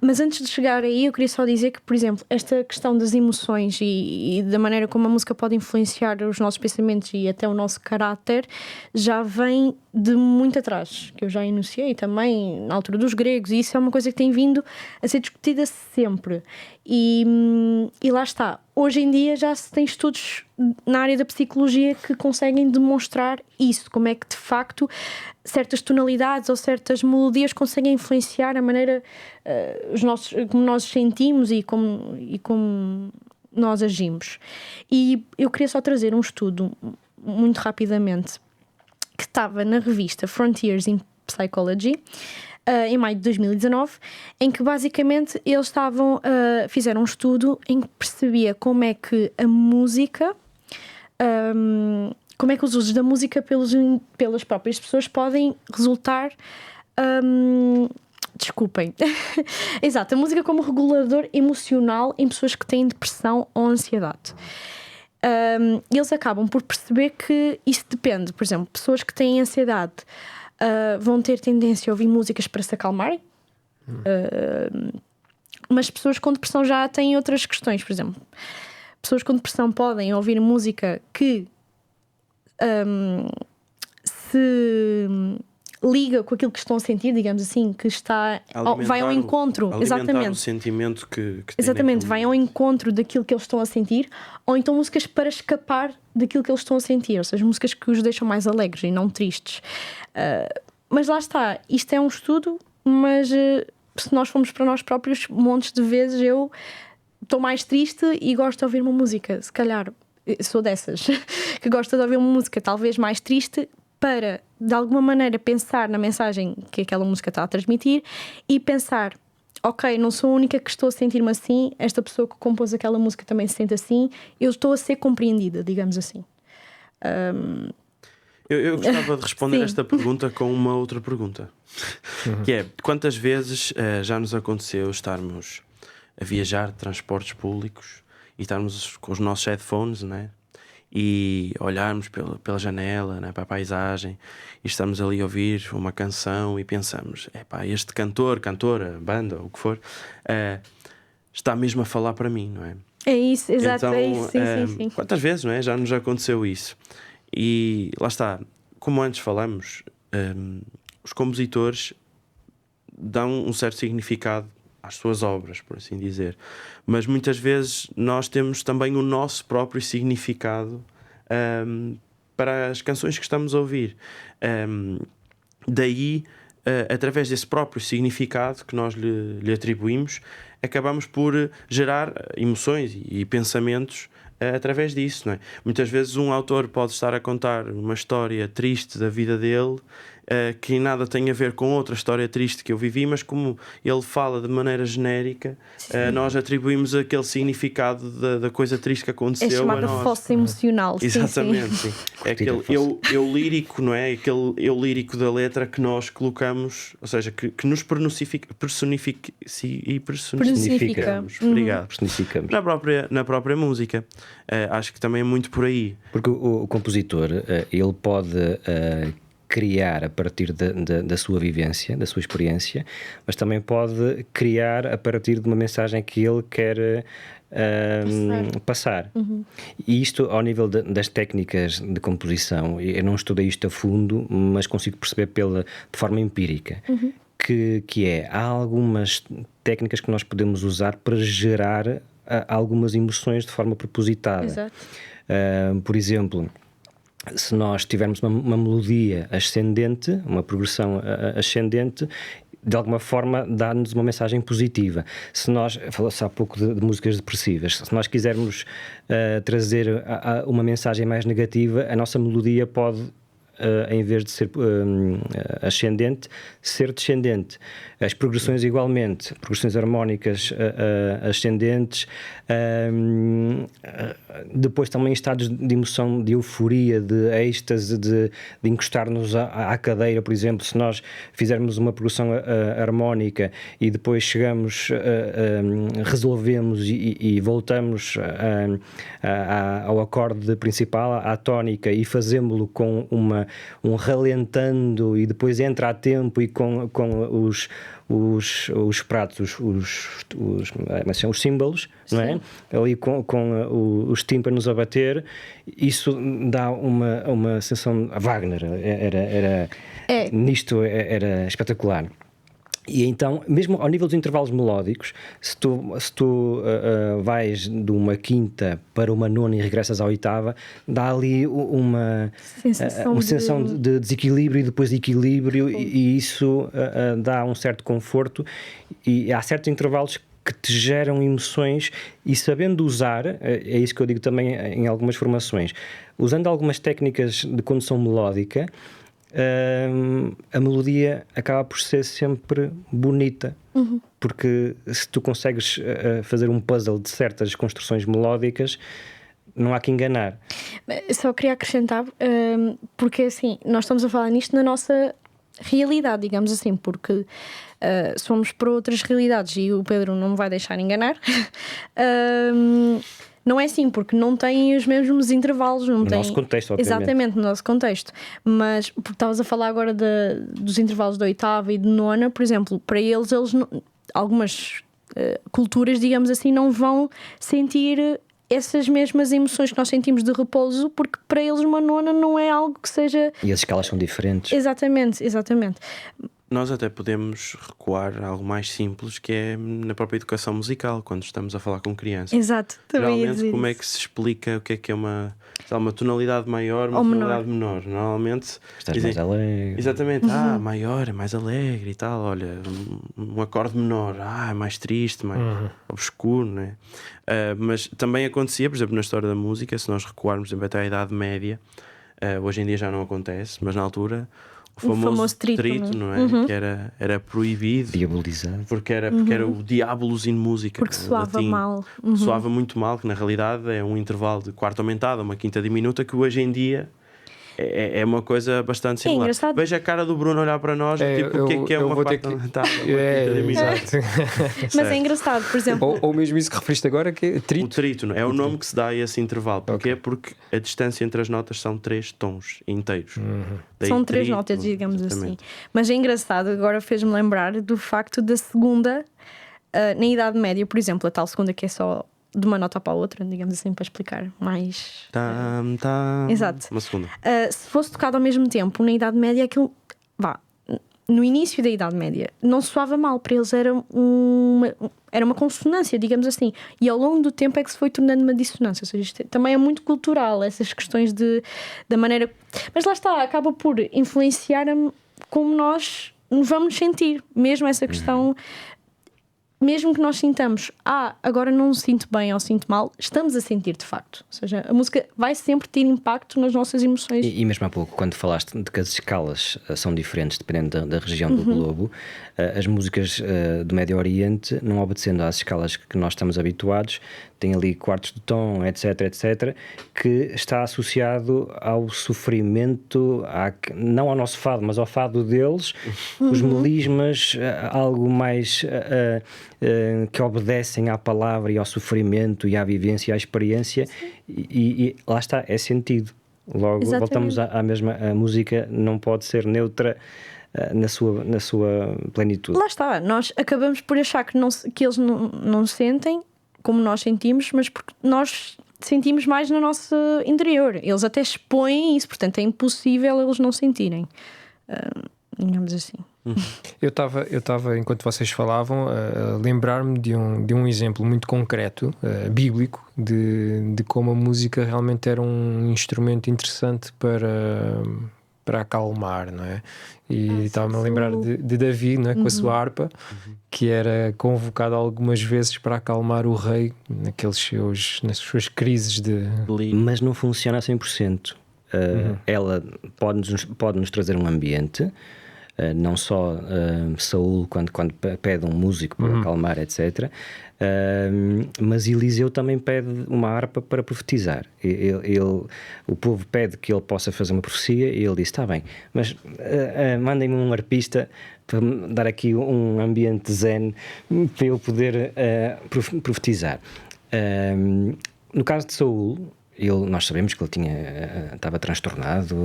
S2: Mas antes de chegar aí, eu queria só dizer que, por exemplo, esta questão das emoções e da maneira como a música pode influenciar os nossos pensamentos e até o nosso caráter já vem de muito atrás, que eu já enunciei também na altura dos gregos, e isso é uma coisa que tem vindo a ser discutida sempre. E lá está. Hoje em dia já se tem estudos na área da psicologia que conseguem demonstrar isso, como é que de facto certas tonalidades ou certas melodias conseguem influenciar a maneira como nós sentimos e como nós agimos. E eu queria só trazer um estudo muito rapidamente que estava na revista Frontiers in Psychology em maio de 2019, em que basicamente eles fizeram um estudo em que percebia como é que a música, como é que os usos da música pelas próprias pessoas podem resultar... Desculpem. Exato, a música como regulador emocional em pessoas que têm depressão ou ansiedade. Eles acabam por perceber que isso depende. Por exemplo, pessoas que têm ansiedade vão ter tendência a ouvir músicas para se acalmarem, mas pessoas com depressão já têm outras questões. Por exemplo, pessoas com depressão podem ouvir música que se liga com aquilo que estão a sentir, digamos assim, que vai ao encontro, exatamente,
S4: o sentimento que
S2: exatamente, vai ao encontro daquilo que eles estão a sentir, ou então músicas para escapar daquilo que eles estão a sentir, ou seja, músicas que os deixam mais alegres e não tristes. Mas lá está, isto é um estudo, mas se nós formos para nós próprios, montes de vezes eu estou mais triste e gosto de ouvir uma música, se calhar sou dessas que gosta de ouvir uma música talvez mais triste, para, de alguma maneira, pensar na mensagem que aquela música está a transmitir e pensar, ok, não sou a única que estou a sentir-me assim, esta pessoa que compôs aquela música também se sente assim, eu estou a ser compreendida, digamos assim.
S4: Eu gostava de responder esta pergunta com uma outra pergunta, que é, quantas vezes já nos aconteceu estarmos a viajar de transportes públicos e estarmos com os nossos headphones, não é? E olharmos pela janela, né, para a paisagem, e estamos ali a ouvir uma canção e pensamos, este cantor, cantora, banda, o que for, está mesmo a falar para mim, não é?
S2: É isso, exato,
S4: então,
S2: é isso, sim.
S4: Quantas vezes, não é? Já nos aconteceu isso. E lá está, como antes falamos, os compositores dão um certo significado às suas obras, por assim dizer, mas muitas vezes nós temos também o nosso próprio significado para as canções que estamos a ouvir. Daí, através desse próprio significado que nós lhe atribuímos, acabamos por gerar emoções e pensamentos através disso, não é? Muitas vezes um autor pode estar a contar uma história triste da vida dele, que nada tem a ver com outra história triste que eu vivi, mas como ele fala de maneira genérica, nós atribuímos aquele significado da coisa triste que aconteceu.
S2: É chamada fossa emocional.
S4: Exatamente, sim. É aquele eu lírico, não é? Aquele eu lírico da letra que nós colocamos, ou seja, que nos personificamos. Obrigado.
S3: Personificamos.
S4: Na própria música. Acho que também é muito por aí.
S3: Porque o compositor, ele pode criar a partir da sua vivência, da sua experiência, mas também pode criar a partir de uma mensagem que ele quer passar. E isto ao nível das técnicas de composição, eu não estudei isto a fundo, mas consigo perceber de forma empírica. Que há algumas técnicas que nós podemos usar para gerar algumas emoções de forma propositada.
S2: Exato.
S3: Por exemplo, se nós tivermos uma melodia ascendente, uma progressão ascendente, de alguma forma dá-nos uma mensagem positiva. Se nós, falou-se há pouco de músicas depressivas, se nós quisermos trazer uma mensagem mais negativa, a nossa melodia pode, em vez de ser ascendente, ser descendente. As progressões igualmente, progressões harmónicas ascendentes, depois também estados de emoção, de euforia, de êxtase, de encostar-nos à cadeira, por exemplo. Se nós fizermos uma progressão harmónica e depois chegamos, resolvemos e voltamos ao acorde principal, à tónica, e fazemos-lo com um ralentando, e depois entra a tempo e com os pratos, os símbolos, não é? Ali com os tímpanos a bater, isso dá uma sensação. A Wagner nisto era espetacular. E então, mesmo ao nível dos intervalos melódicos, se tu vais de uma quinta para uma nona e regressas à oitava, dá ali uma sensação de desequilíbrio e depois de equilíbrio, e isso dá um certo conforto, e há certos intervalos que te geram emoções, e sabendo usar, é isso que eu digo também em algumas formações, usando algumas técnicas de condução melódica, a melodia acaba por ser sempre bonita, porque se tu consegues fazer um puzzle de certas construções melódicas, não há que enganar.
S2: Só queria acrescentar, porque assim, nós estamos a falar nisto na nossa realidade, digamos assim, porque se formos para outras realidades, e o Pedro não me vai deixar enganar, não é assim, porque não tem os mesmos intervalos. No
S3: nosso contexto, obviamente.
S2: Exatamente, no nosso contexto. Mas, porque estavas a falar agora dos intervalos de oitava e de nona, por exemplo, para eles algumas culturas, digamos assim, não vão sentir essas mesmas emoções que nós sentimos de repouso, porque para eles uma nona não é algo que seja...
S3: E as escalas são diferentes.
S2: Exatamente.
S4: Nós até podemos recuar a algo mais simples, que é na própria educação musical, quando estamos a falar com crianças.
S2: Exato, também
S4: geralmente, como é que se explica o que é uma tonalidade maior, uma tonalidade menor? Normalmente
S3: estás mais alegre.
S4: Exatamente, maior, é mais alegre e tal. Olha, um acorde menor, é mais triste, mais obscuro, não é? Mas também acontecia, por exemplo, na história da música, se nós recuarmos, por exemplo, até à Idade Média, hoje em dia já não acontece, mas na altura o famoso trito, não é? Que era proibido,
S3: diabolizado,
S4: porque era o diabolus in música,
S2: porque soava mal,
S4: soava muito mal, que na realidade é um intervalo de quarta aumentada, uma quinta diminuta, que hoje em dia é uma coisa bastante similar. Veja a cara do Bruno olhar para nós, tipo, o que é uma quarta aumentada, uma quinta diminuta.
S2: Mas é engraçado, por exemplo,
S1: ou mesmo isso que referiste agora, que é trito.
S4: O trito, é o nome que se dá a esse intervalo. Porquê? Porque a distância entre as notas são 3 tons inteiros.
S2: São 3 notas, digamos assim. Mas é engraçado, agora fez-me lembrar do facto da segunda, na Idade Média, por exemplo, a tal segunda que é só de uma nota para a outra, digamos assim, para explicar mais. Exato.
S4: Uma segunda.
S2: Se fosse tocado ao mesmo tempo, na Idade Média, aquilo. No início da Idade Média, não soava mal, para eles era uma consonância, digamos assim. E ao longo do tempo é que se foi tornando uma dissonância. Ou seja, isto também é muito cultural, essas questões da maneira. Mas lá está, acaba por influenciar como nós nos vamos sentir. Mesmo essa questão. mesmo que nós sintamos, agora não sinto bem ou sinto mal, estamos a sentir de facto. Ou seja, a música vai sempre ter impacto nas nossas emoções.
S3: E mesmo há pouco, quando falaste de que as escalas são diferentes dependendo da região do globo, as músicas do Médio Oriente, não obedecendo às escalas que nós estamos habituados, tem ali quartos de tom, etc, etc, que está associado ao sofrimento, não ao nosso fado, mas ao fado deles, os melismas, algo mais que obedecem à palavra e ao sofrimento e à vivência e à experiência, e lá está, é sentido. Logo,
S2: Exatamente.
S3: voltamos à mesma, a música não pode ser neutra na sua plenitude.
S2: Lá está, nós acabamos por achar que eles não sentem como nós sentimos, mas porque nós sentimos mais no nosso interior. Eles até expõem isso, portanto é impossível eles não sentirem. Digamos assim.
S1: Eu estava, enquanto vocês falavam, a lembrar-me de um exemplo muito concreto, bíblico, de como a música realmente era um instrumento interessante para acalmar, não é? E estava-me a lembrar de Davi, não é? Com a sua harpa, que era convocado algumas vezes para acalmar o rei nas suas crises de...
S3: Mas não funciona a 100%. Ela pode-nos trazer um ambiente, não só Saul quando pede um músico para acalmar, etc. Mas Eliseu também pede uma harpa para profetizar. O povo pede que ele possa fazer uma profecia e ele diz, está bem, mas mandem-me um arpista para dar aqui um ambiente zen para eu poder profetizar. No caso de Saul, nós sabemos que ele estava transtornado,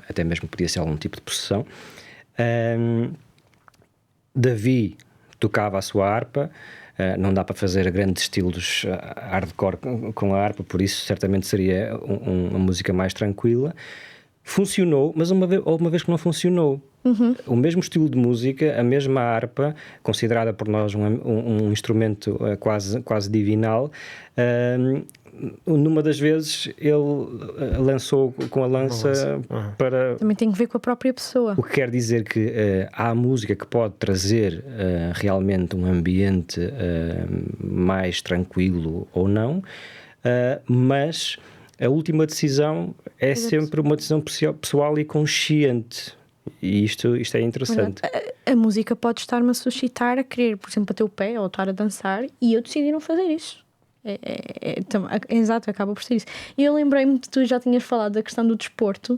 S3: até mesmo podia ser algum tipo de possessão. Davi tocava a sua harpa, não dá para fazer grandes estilos hardcore com a harpa, por isso certamente seria uma música mais tranquila. Funcionou, mas houve uma vez que não funcionou. O mesmo estilo de música, a mesma harpa, considerada por nós um instrumento quase divinal, numa das vezes ele lançou com a lança para...
S2: Também tem que ver com a própria pessoa.
S3: O que quer dizer que há música que pode trazer realmente um ambiente mais tranquilo ou não, mas a última decisão é sempre uma decisão pessoal e consciente. E isto é interessante.
S2: A música pode estar-me a suscitar a querer, por exemplo, bater o pé ou estar a dançar e eu decidi não fazer isso. Exato, acaba por ser isso. E eu lembrei-me que tu já tinhas falado da questão do desporto,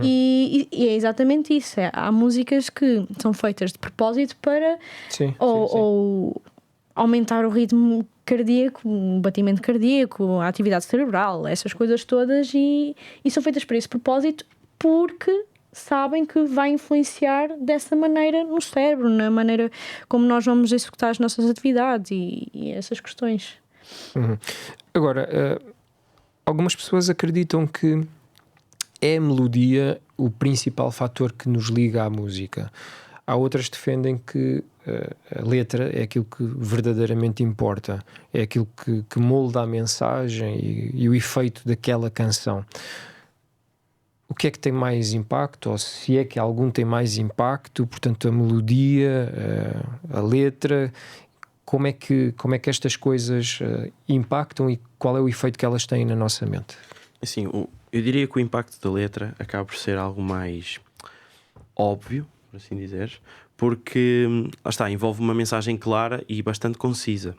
S2: e é exatamente isso. Há músicas que são feitas de propósito para ou aumentar o ritmo cardíaco, o batimento cardíaco, a atividade cerebral, essas coisas todas, e são feitas para esse propósito porque sabem que vai influenciar dessa maneira no cérebro, na maneira como nós vamos executar as nossas atividades e essas questões.
S1: Agora, algumas pessoas acreditam que é a melodia o principal fator que nos liga à música. Há outras que defendem que a letra é aquilo que verdadeiramente importa, é aquilo que molda a mensagem e o efeito daquela canção. O que é que tem mais impacto, ou se é que algum tem mais impacto? Portanto, a melodia, a letra... Como é que estas coisas impactam e qual é o efeito que elas têm na nossa mente?
S4: Assim, eu diria que o impacto da letra acaba por ser algo mais óbvio, por assim dizer, porque lá está, envolve uma mensagem clara e bastante concisa.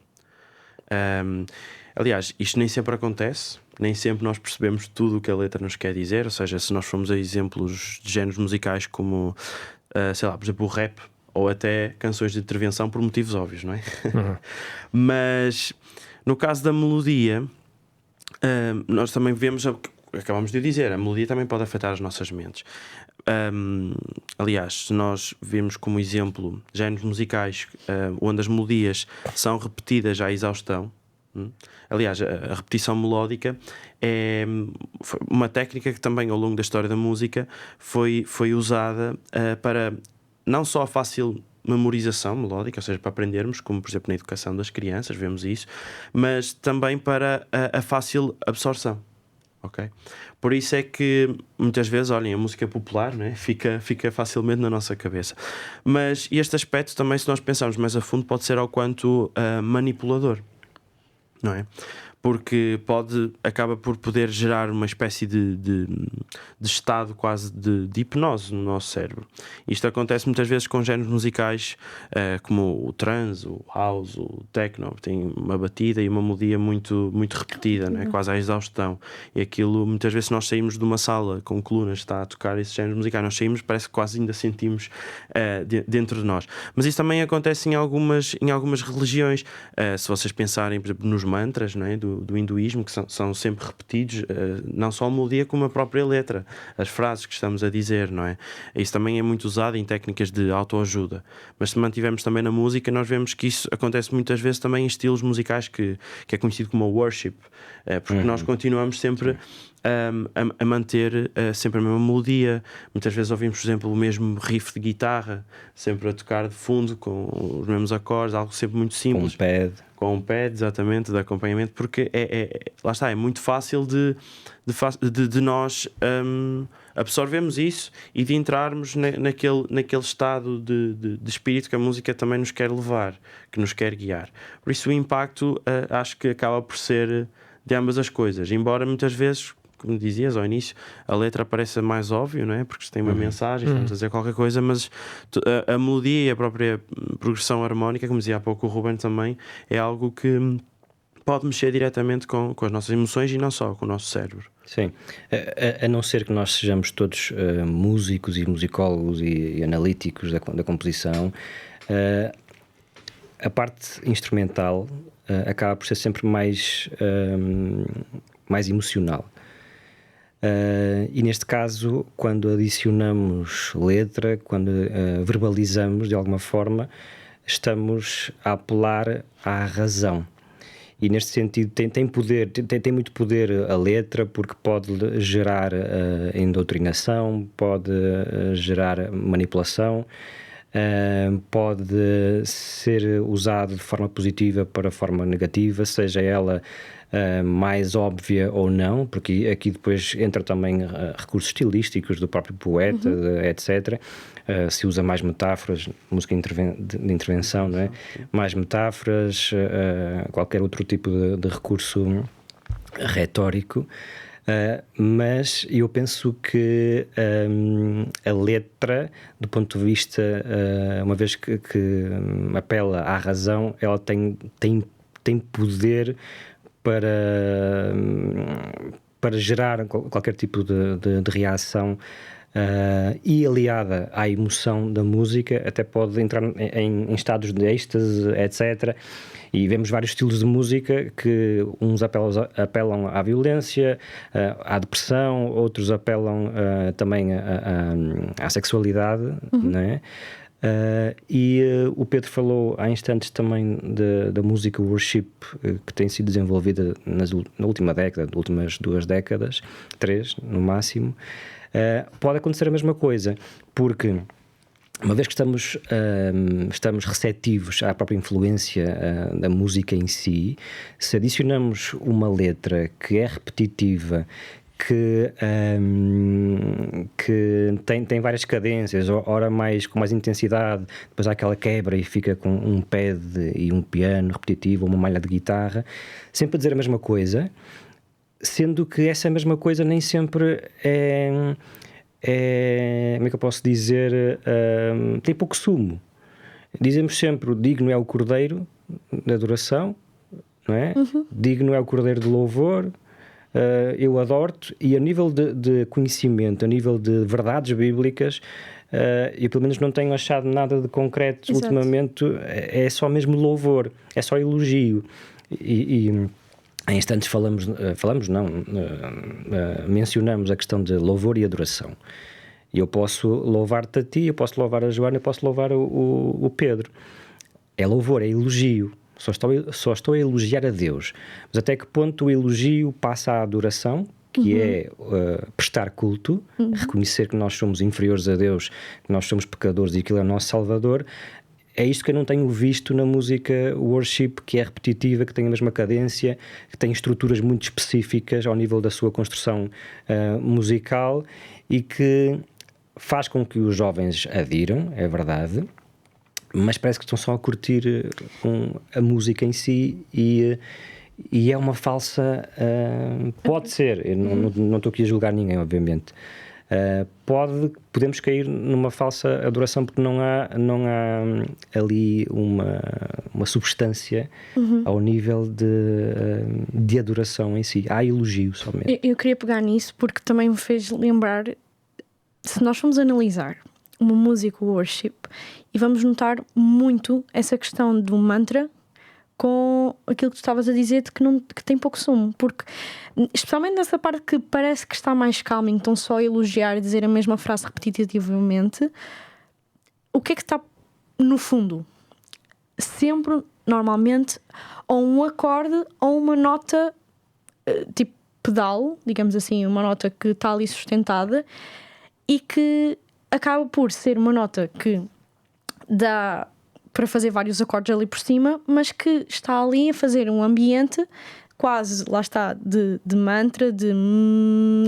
S4: Aliás, isto nem sempre acontece, nem sempre nós percebemos tudo o que a letra nos quer dizer, ou seja, se nós formos a exemplos de géneros musicais como, sei lá, por exemplo, o rap, ou até canções de intervenção por motivos óbvios, não é? Mas no caso da melodia, nós também vemos, acabamos de dizer, a melodia também pode afetar as nossas mentes. Aliás, se nós vemos como exemplo géneros musicais onde as melodias são repetidas à exaustão, aliás, a repetição melódica é uma técnica que também ao longo da história da música foi usada para não só a fácil memorização melódica, ou seja, para aprendermos, como por exemplo na educação das crianças, vemos isso, mas também para a fácil absorção. ok? Por isso é que muitas vezes, olhem, a música popular, né, fica facilmente na nossa cabeça. Mas este aspecto também, se nós pensarmos mais a fundo, pode ser ao quanto manipulador, não é? Porque acaba por poder gerar uma espécie de estado quase de hipnose no nosso cérebro. Isto acontece muitas vezes com géneros musicais como o trance, o house, o techno. Tem uma batida e uma melodia muito, muito repetida, né? Quase à exaustão. E aquilo, muitas vezes, nós saímos de uma sala com colunas, está a tocar esses géneros musicais, nós saímos, parece que quase ainda sentimos dentro de nós. Mas isso também acontece em algumas religiões. Se vocês pensarem, por exemplo, nos mantras, não é? Do hinduísmo, que são sempre repetidos, não só a melodia como a própria letra, as frases que estamos a dizer, não é? Isso também é muito usado em técnicas de autoajuda. Mas se mantivermos também na música, nós vemos que isso acontece muitas vezes também em estilos musicais que é conhecido como worship, porque nós continuamos sempre a manter sempre a mesma melodia. Muitas vezes ouvimos, por exemplo, o mesmo riff de guitarra sempre a tocar de fundo com os mesmos acordes, algo sempre muito simples. Com um pad, exatamente, de acompanhamento, porque lá está, é muito fácil de nós absorvermos isso e de entrarmos naquele estado de espírito que a música também nos quer levar, que nos quer guiar. Por isso o impacto acho que acaba por ser de ambas as coisas, embora muitas vezes, como dizias ao início, a letra pareça mais óbvio, não é? Porque se tem uma mensagem, vamos dizer qualquer coisa, mas a melodia e a própria progressão harmónica, como dizia há pouco o Ruben também, é algo que pode mexer diretamente com as nossas emoções e não só com o nosso cérebro.
S3: Sim, a não ser que nós sejamos todos músicos e musicólogos e analíticos da composição, a parte instrumental acaba por ser sempre mais emocional. E neste caso, quando adicionamos letra, quando verbalizamos de alguma forma, estamos a apelar à razão. E neste sentido tem muito poder a letra, porque pode gerar endoutrinação, pode gerar manipulação, pode ser usado de forma positiva para forma negativa, seja ela mais óbvia ou não, porque aqui depois entra também recursos estilísticos do próprio poeta, etc. Se usa mais metáforas, música de intervenção, não é? Mais metáforas, qualquer outro tipo de recurso retórico. Mas eu penso que a letra, do ponto de vista, uma vez que apela à razão, ela tem poder para gerar qualquer tipo de reação, e aliada à emoção da música, até pode entrar em estados de êxtase, etc. E vemos vários estilos de música que uns apelam à violência, à depressão, outros apelam também à sexualidade, não é? E o Pedro falou há instantes também da música worship, que tem sido desenvolvida na última década, nas últimas 2 décadas, 3 no máximo. Pode acontecer a mesma coisa, porque uma vez que estamos receptivos à própria influência da música em si, se adicionamos uma letra que é repetitiva, que tem várias cadências, ora com mais intensidade, depois há aquela quebra e fica com um pad e um piano repetitivo, uma malha de guitarra, sempre a dizer a mesma coisa, sendo que essa mesma coisa nem sempre como é que eu posso dizer, tem pouco sumo. Dizemos sempre: digno é o cordeiro da adoração, não é? Digno é o cordeiro de louvor, eu adoro-te. E a nível de conhecimento, a nível de verdades bíblicas, eu pelo menos não tenho achado nada de concreto. Exato. Ultimamente é só mesmo louvor, é só elogio. E em instantes mencionamos a questão de louvor e adoração. E eu posso louvar-te a ti, eu posso louvar a Joana, eu posso louvar o Pedro. É louvor, é elogio. Só estou a elogiar a Deus. Mas até que ponto o elogio passa à adoração, que é prestar culto, reconhecer que nós somos inferiores a Deus, que nós somos pecadores e que Ele é o nosso Salvador. é isto que eu não tenho visto na música worship, que é repetitiva, que tem a mesma cadência, que tem estruturas muito específicas ao nível da sua construção musical e que faz com que os jovens adiram, é verdade, mas parece que estão só a curtir a música em si e é uma falsa... pode ser, eu não estou aqui a julgar ninguém, obviamente. Podemos cair numa falsa adoração porque não há ali uma substância ao nível de adoração em si. Há elogio somente.
S2: Eu queria pegar nisso porque também me fez lembrar, se nós formos analisar uma música worship e vamos notar muito essa questão do mantra com aquilo que tu estavas a dizer de que tem pouco sumo, porque especialmente nessa parte que parece que está mais calma, então só elogiar e dizer a mesma frase repetitivamente, o que é que está no fundo? Sempre, normalmente, ou um acorde ou uma nota tipo pedal, digamos assim, uma nota que está ali sustentada e que acaba por ser uma nota que dá para fazer vários acordes ali por cima, mas que está ali a fazer um ambiente quase, lá está, de mantra,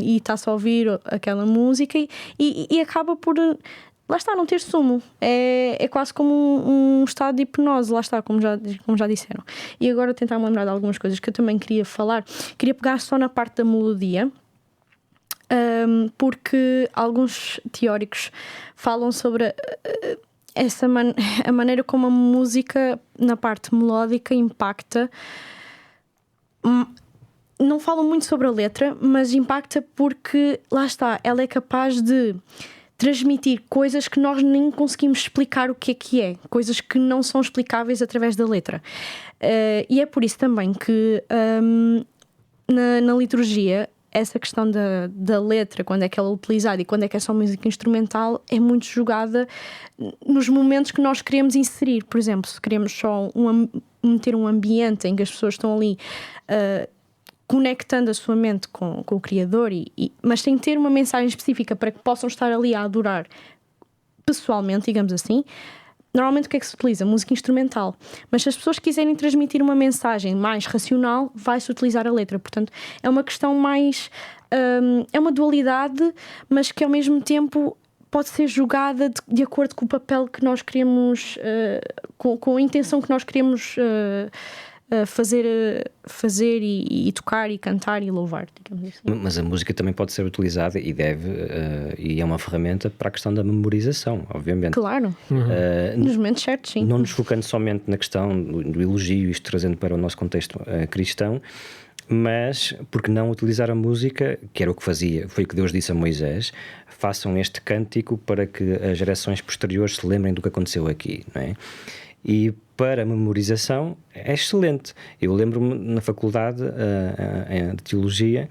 S2: e está-se a ouvir aquela música e acaba por, lá está, não ter sumo. É quase como um estado de hipnose, lá está, como já disseram. E agora tentar me lembrar de algumas coisas que eu também queria falar. Queria pegar só na parte da melodia, porque alguns teóricos falam sobre a maneira como a música na parte melódica impacta. Não falam muito sobre a letra, mas impacta porque, lá está, ela é capaz de transmitir coisas que nós nem conseguimos explicar o que é, coisas que não são explicáveis através da letra. E é por isso também que na liturgia essa questão da letra, quando é que ela é utilizada e quando é que é só música instrumental, é muito jogada nos momentos que nós queremos inserir. Por exemplo, se queremos só meter um ambiente em que as pessoas estão ali conectando a sua mente com o Criador, mas sem ter uma mensagem específica para que possam estar ali a adorar pessoalmente, digamos assim. Normalmente o que é que se utiliza? Música instrumental. Mas se as pessoas quiserem transmitir uma mensagem mais racional, vai-se utilizar a letra. Portanto, é uma questão mais... é uma dualidade, mas que ao mesmo tempo pode ser jogada de acordo com o papel que nós queremos... com a intenção que nós queremos fazer e tocar e cantar e louvar, digamos assim.
S3: Mas a música também pode ser utilizada e deve, e é uma ferramenta para a questão da memorização, obviamente.
S2: Claro, nos momentos certos, sim.
S3: Não nos focando somente na questão do elogio, isto trazendo para o nosso contexto cristão, mas porque não utilizar a música, que era o que fazia, foi o que Deus disse a Moisés: façam este cântico para que as gerações posteriores se lembrem do que aconteceu aqui, não é? E para a memorização é excelente. Eu lembro-me na faculdade de Teologia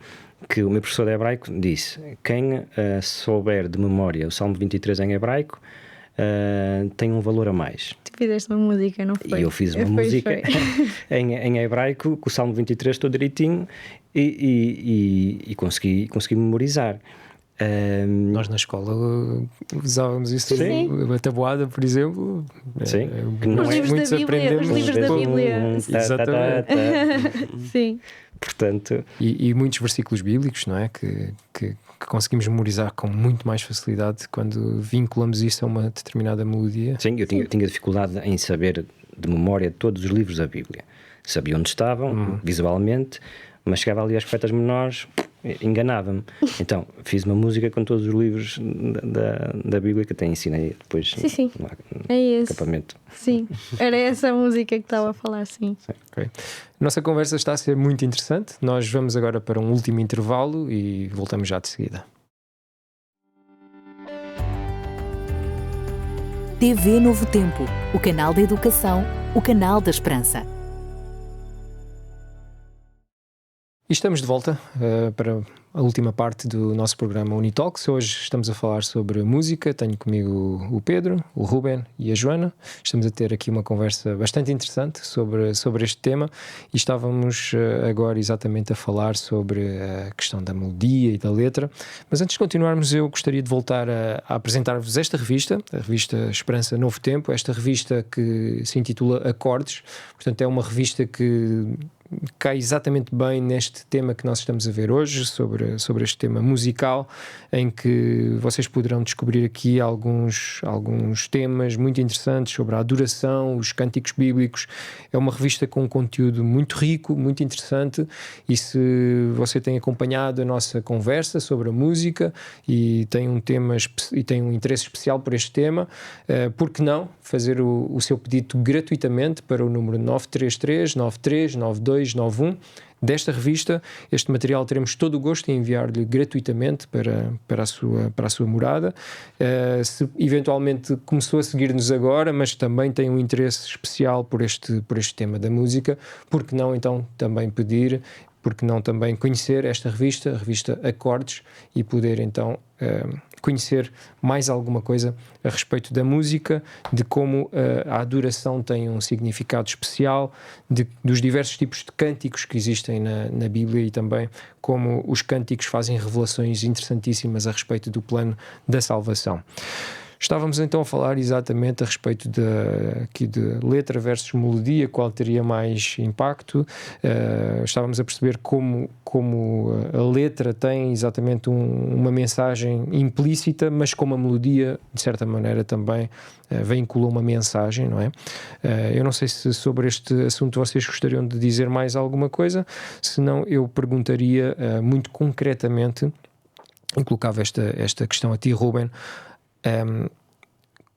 S3: que o meu professor de hebraico disse: quem souber de memória o Salmo 23 em hebraico tem um valor a mais.
S2: Tu fizeste uma música, não foi?
S3: E eu fiz uma música em hebraico com o Salmo 23 todo direitinho e consegui memorizar.
S1: Nós na escola usávamos isso, a tabuada, por exemplo.
S3: Sim,
S2: os livros da Bíblia, os livros da Bíblia.
S1: Exatamente.
S2: Sim.
S3: Portanto,
S1: e muitos versículos bíblicos, não é? Que conseguimos memorizar com muito mais facilidade quando vinculamos isso a uma determinada melodia.
S3: Sim, eu tinha dificuldade em saber de memória todos os livros da Bíblia. Sabia onde estavam, visualmente, mas chegava ali às poetas menores, enganava-me. Então fiz uma música com todos os livros da Bíblia que até ensinei depois no acampamento.
S2: Sim, era essa a música que estava a falar, sim.
S1: Okay. A nossa conversa está a ser muito interessante. Nós vamos agora para um último intervalo e voltamos já de seguida.
S5: TV Novo Tempo, o canal da educação, o canal da esperança.
S1: E estamos de volta para a última parte do nosso programa Unitalks. Hoje estamos a falar sobre música. Tenho comigo o Pedro, o Ruben e a Joana. Estamos a ter aqui uma conversa bastante interessante sobre este tema e estávamos agora exatamente a falar sobre a questão da melodia e da letra. Mas antes de continuarmos, eu gostaria de voltar a apresentar-vos esta revista, a revista Esperança Novo Tempo, esta revista que se intitula Acordes. Portanto, é uma revista que cai exatamente bem neste tema que nós estamos a ver hoje, sobre este tema musical, em que vocês poderão descobrir aqui alguns temas muito interessantes sobre a adoração, os cânticos bíblicos. É uma revista com um conteúdo muito rico, muito interessante, e se você tem acompanhado a nossa conversa sobre a música e tem um interesse especial por este tema, por que não fazer o seu pedido gratuitamente para o número 933 93 92 91 desta revista. Este material teremos todo o gosto em enviar-lhe gratuitamente para a sua morada. Se eventualmente começou a seguir-nos agora, mas também tem um interesse especial por este tema da música, por que não então também pedir, por que não também conhecer esta revista, a revista Acordes, e poder então conhecer mais alguma coisa a respeito da música, de como a adoração tem um significado especial, dos diversos tipos de cânticos que existem na Bíblia, e também como os cânticos fazem revelações interessantíssimas a respeito do plano da salvação. Estávamos então a falar exatamente a respeito aqui de letra versus melodia, qual teria mais impacto. Estávamos a perceber como a letra tem exatamente uma mensagem implícita, mas como a melodia, de certa maneira, também vincula uma mensagem, não é? Eu não sei se sobre este assunto vocês gostariam de dizer mais alguma coisa, senão eu perguntaria muito concretamente, e colocava esta questão a ti, Ruben.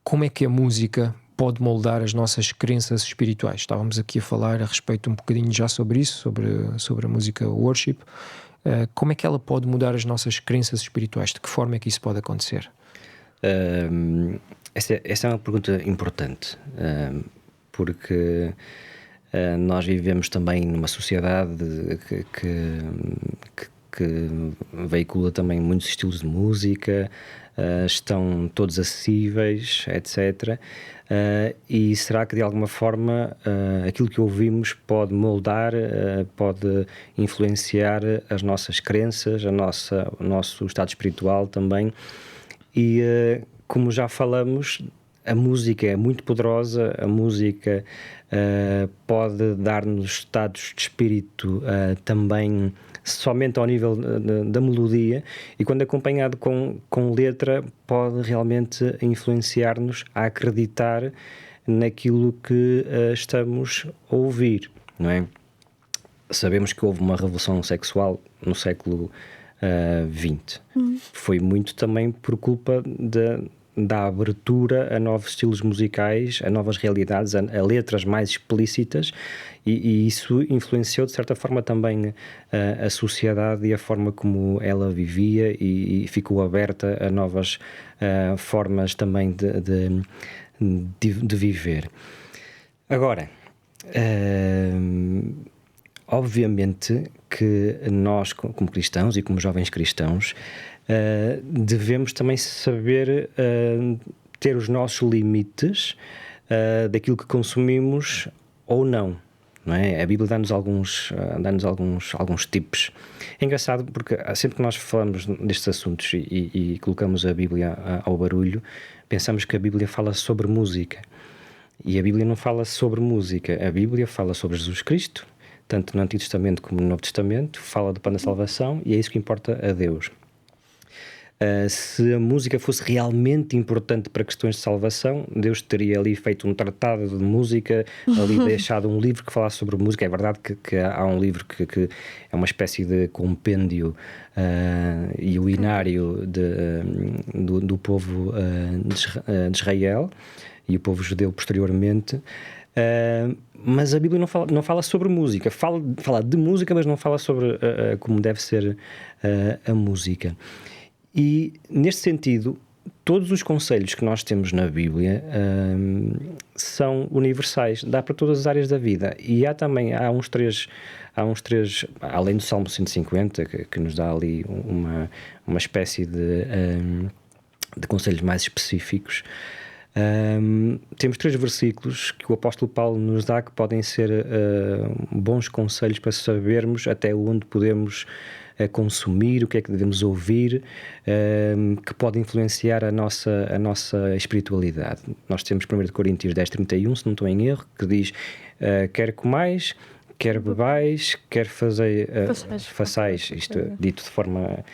S1: Como é que a música pode moldar as nossas crenças espirituais? Estávamos aqui a falar a respeito um bocadinho já sobre isso, sobre a música worship. Como é que ela pode mudar as nossas crenças espirituais? De que forma é que isso pode acontecer?
S3: Essa é uma pergunta importante, porque nós vivemos também numa sociedade que veicula também muitos estilos de música, estão todos acessíveis, etc. E será que de alguma forma aquilo que ouvimos pode moldar, pode influenciar as nossas crenças, o nosso estado espiritual também? E como já falamos, a música é muito poderosa, a música pode dar-nos estados de espírito também somente ao nível da melodia, e quando acompanhado com letra pode realmente influenciar-nos a acreditar naquilo que estamos a ouvir, não é? Sabemos que houve uma revolução sexual no século XX. Foi muito também por culpa da abertura a novos estilos musicais, a novas realidades, a letras mais explícitas, e isso influenciou de certa forma também a sociedade e a forma como ela vivia, e ficou aberta a novas formas também de viver. Agora, obviamente que nós, como cristãos e como jovens cristãos, devemos também saber ter os nossos limites daquilo que consumimos ou não é? A Bíblia dá-nos alguns tips. É engraçado porque sempre que nós falamos destes assuntos e colocamos a Bíblia ao barulho, pensamos que a Bíblia fala sobre música. E a Bíblia não fala sobre música. A Bíblia fala sobre Jesus Cristo, tanto no Antigo Testamento como no Novo Testamento, fala do plano da salvação, e é isso que importa a Deus. Se a música fosse realmente importante para questões de salvação, Deus teria ali feito um tratado de música, ali deixado um livro que falasse sobre música. É verdade que há um livro que é uma espécie de compêndio e o inário do povo de Israel e o povo judeu posteriormente. Mas a Bíblia não fala sobre música. Fala de música, mas não fala sobre como deve ser a música. E, neste sentido, todos os conselhos que nós temos na Bíblia são universais, dá para todas as áreas da vida. E há uns três, além do Salmo 150, que nos dá ali uma espécie de conselhos mais específicos. Temos 3 versículos que o apóstolo Paulo nos dá que podem ser bons conselhos para sabermos até onde podemos consumir, o que é que devemos ouvir, que pode influenciar a nossa espiritualidade. Nós temos 1 Coríntios 10:31, se não estou em erro, que diz: quer comais, quer bebais, quer façais, isto dito de forma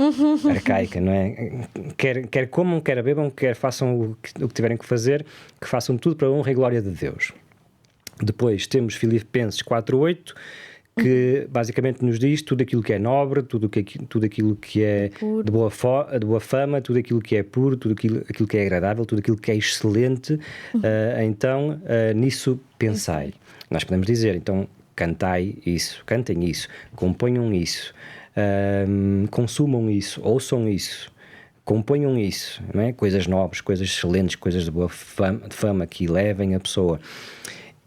S3: arcaica, não é? Quer comam, quer bebam, quer façam o que tiverem que fazer, que façam tudo para a honra e glória de Deus. Depois temos Filipenses 4:8, que basicamente nos diz tudo aquilo que é nobre, tudo aquilo que é de boa fama, tudo aquilo que é puro, tudo aquilo que é agradável, tudo aquilo que é excelente, então nisso pensai. Nós podemos dizer, então, cantem isso, componham isso, consumam isso, ouçam isso, componham isso, não é? Coisas nobres, coisas excelentes, coisas de boa fama que elevem a pessoa.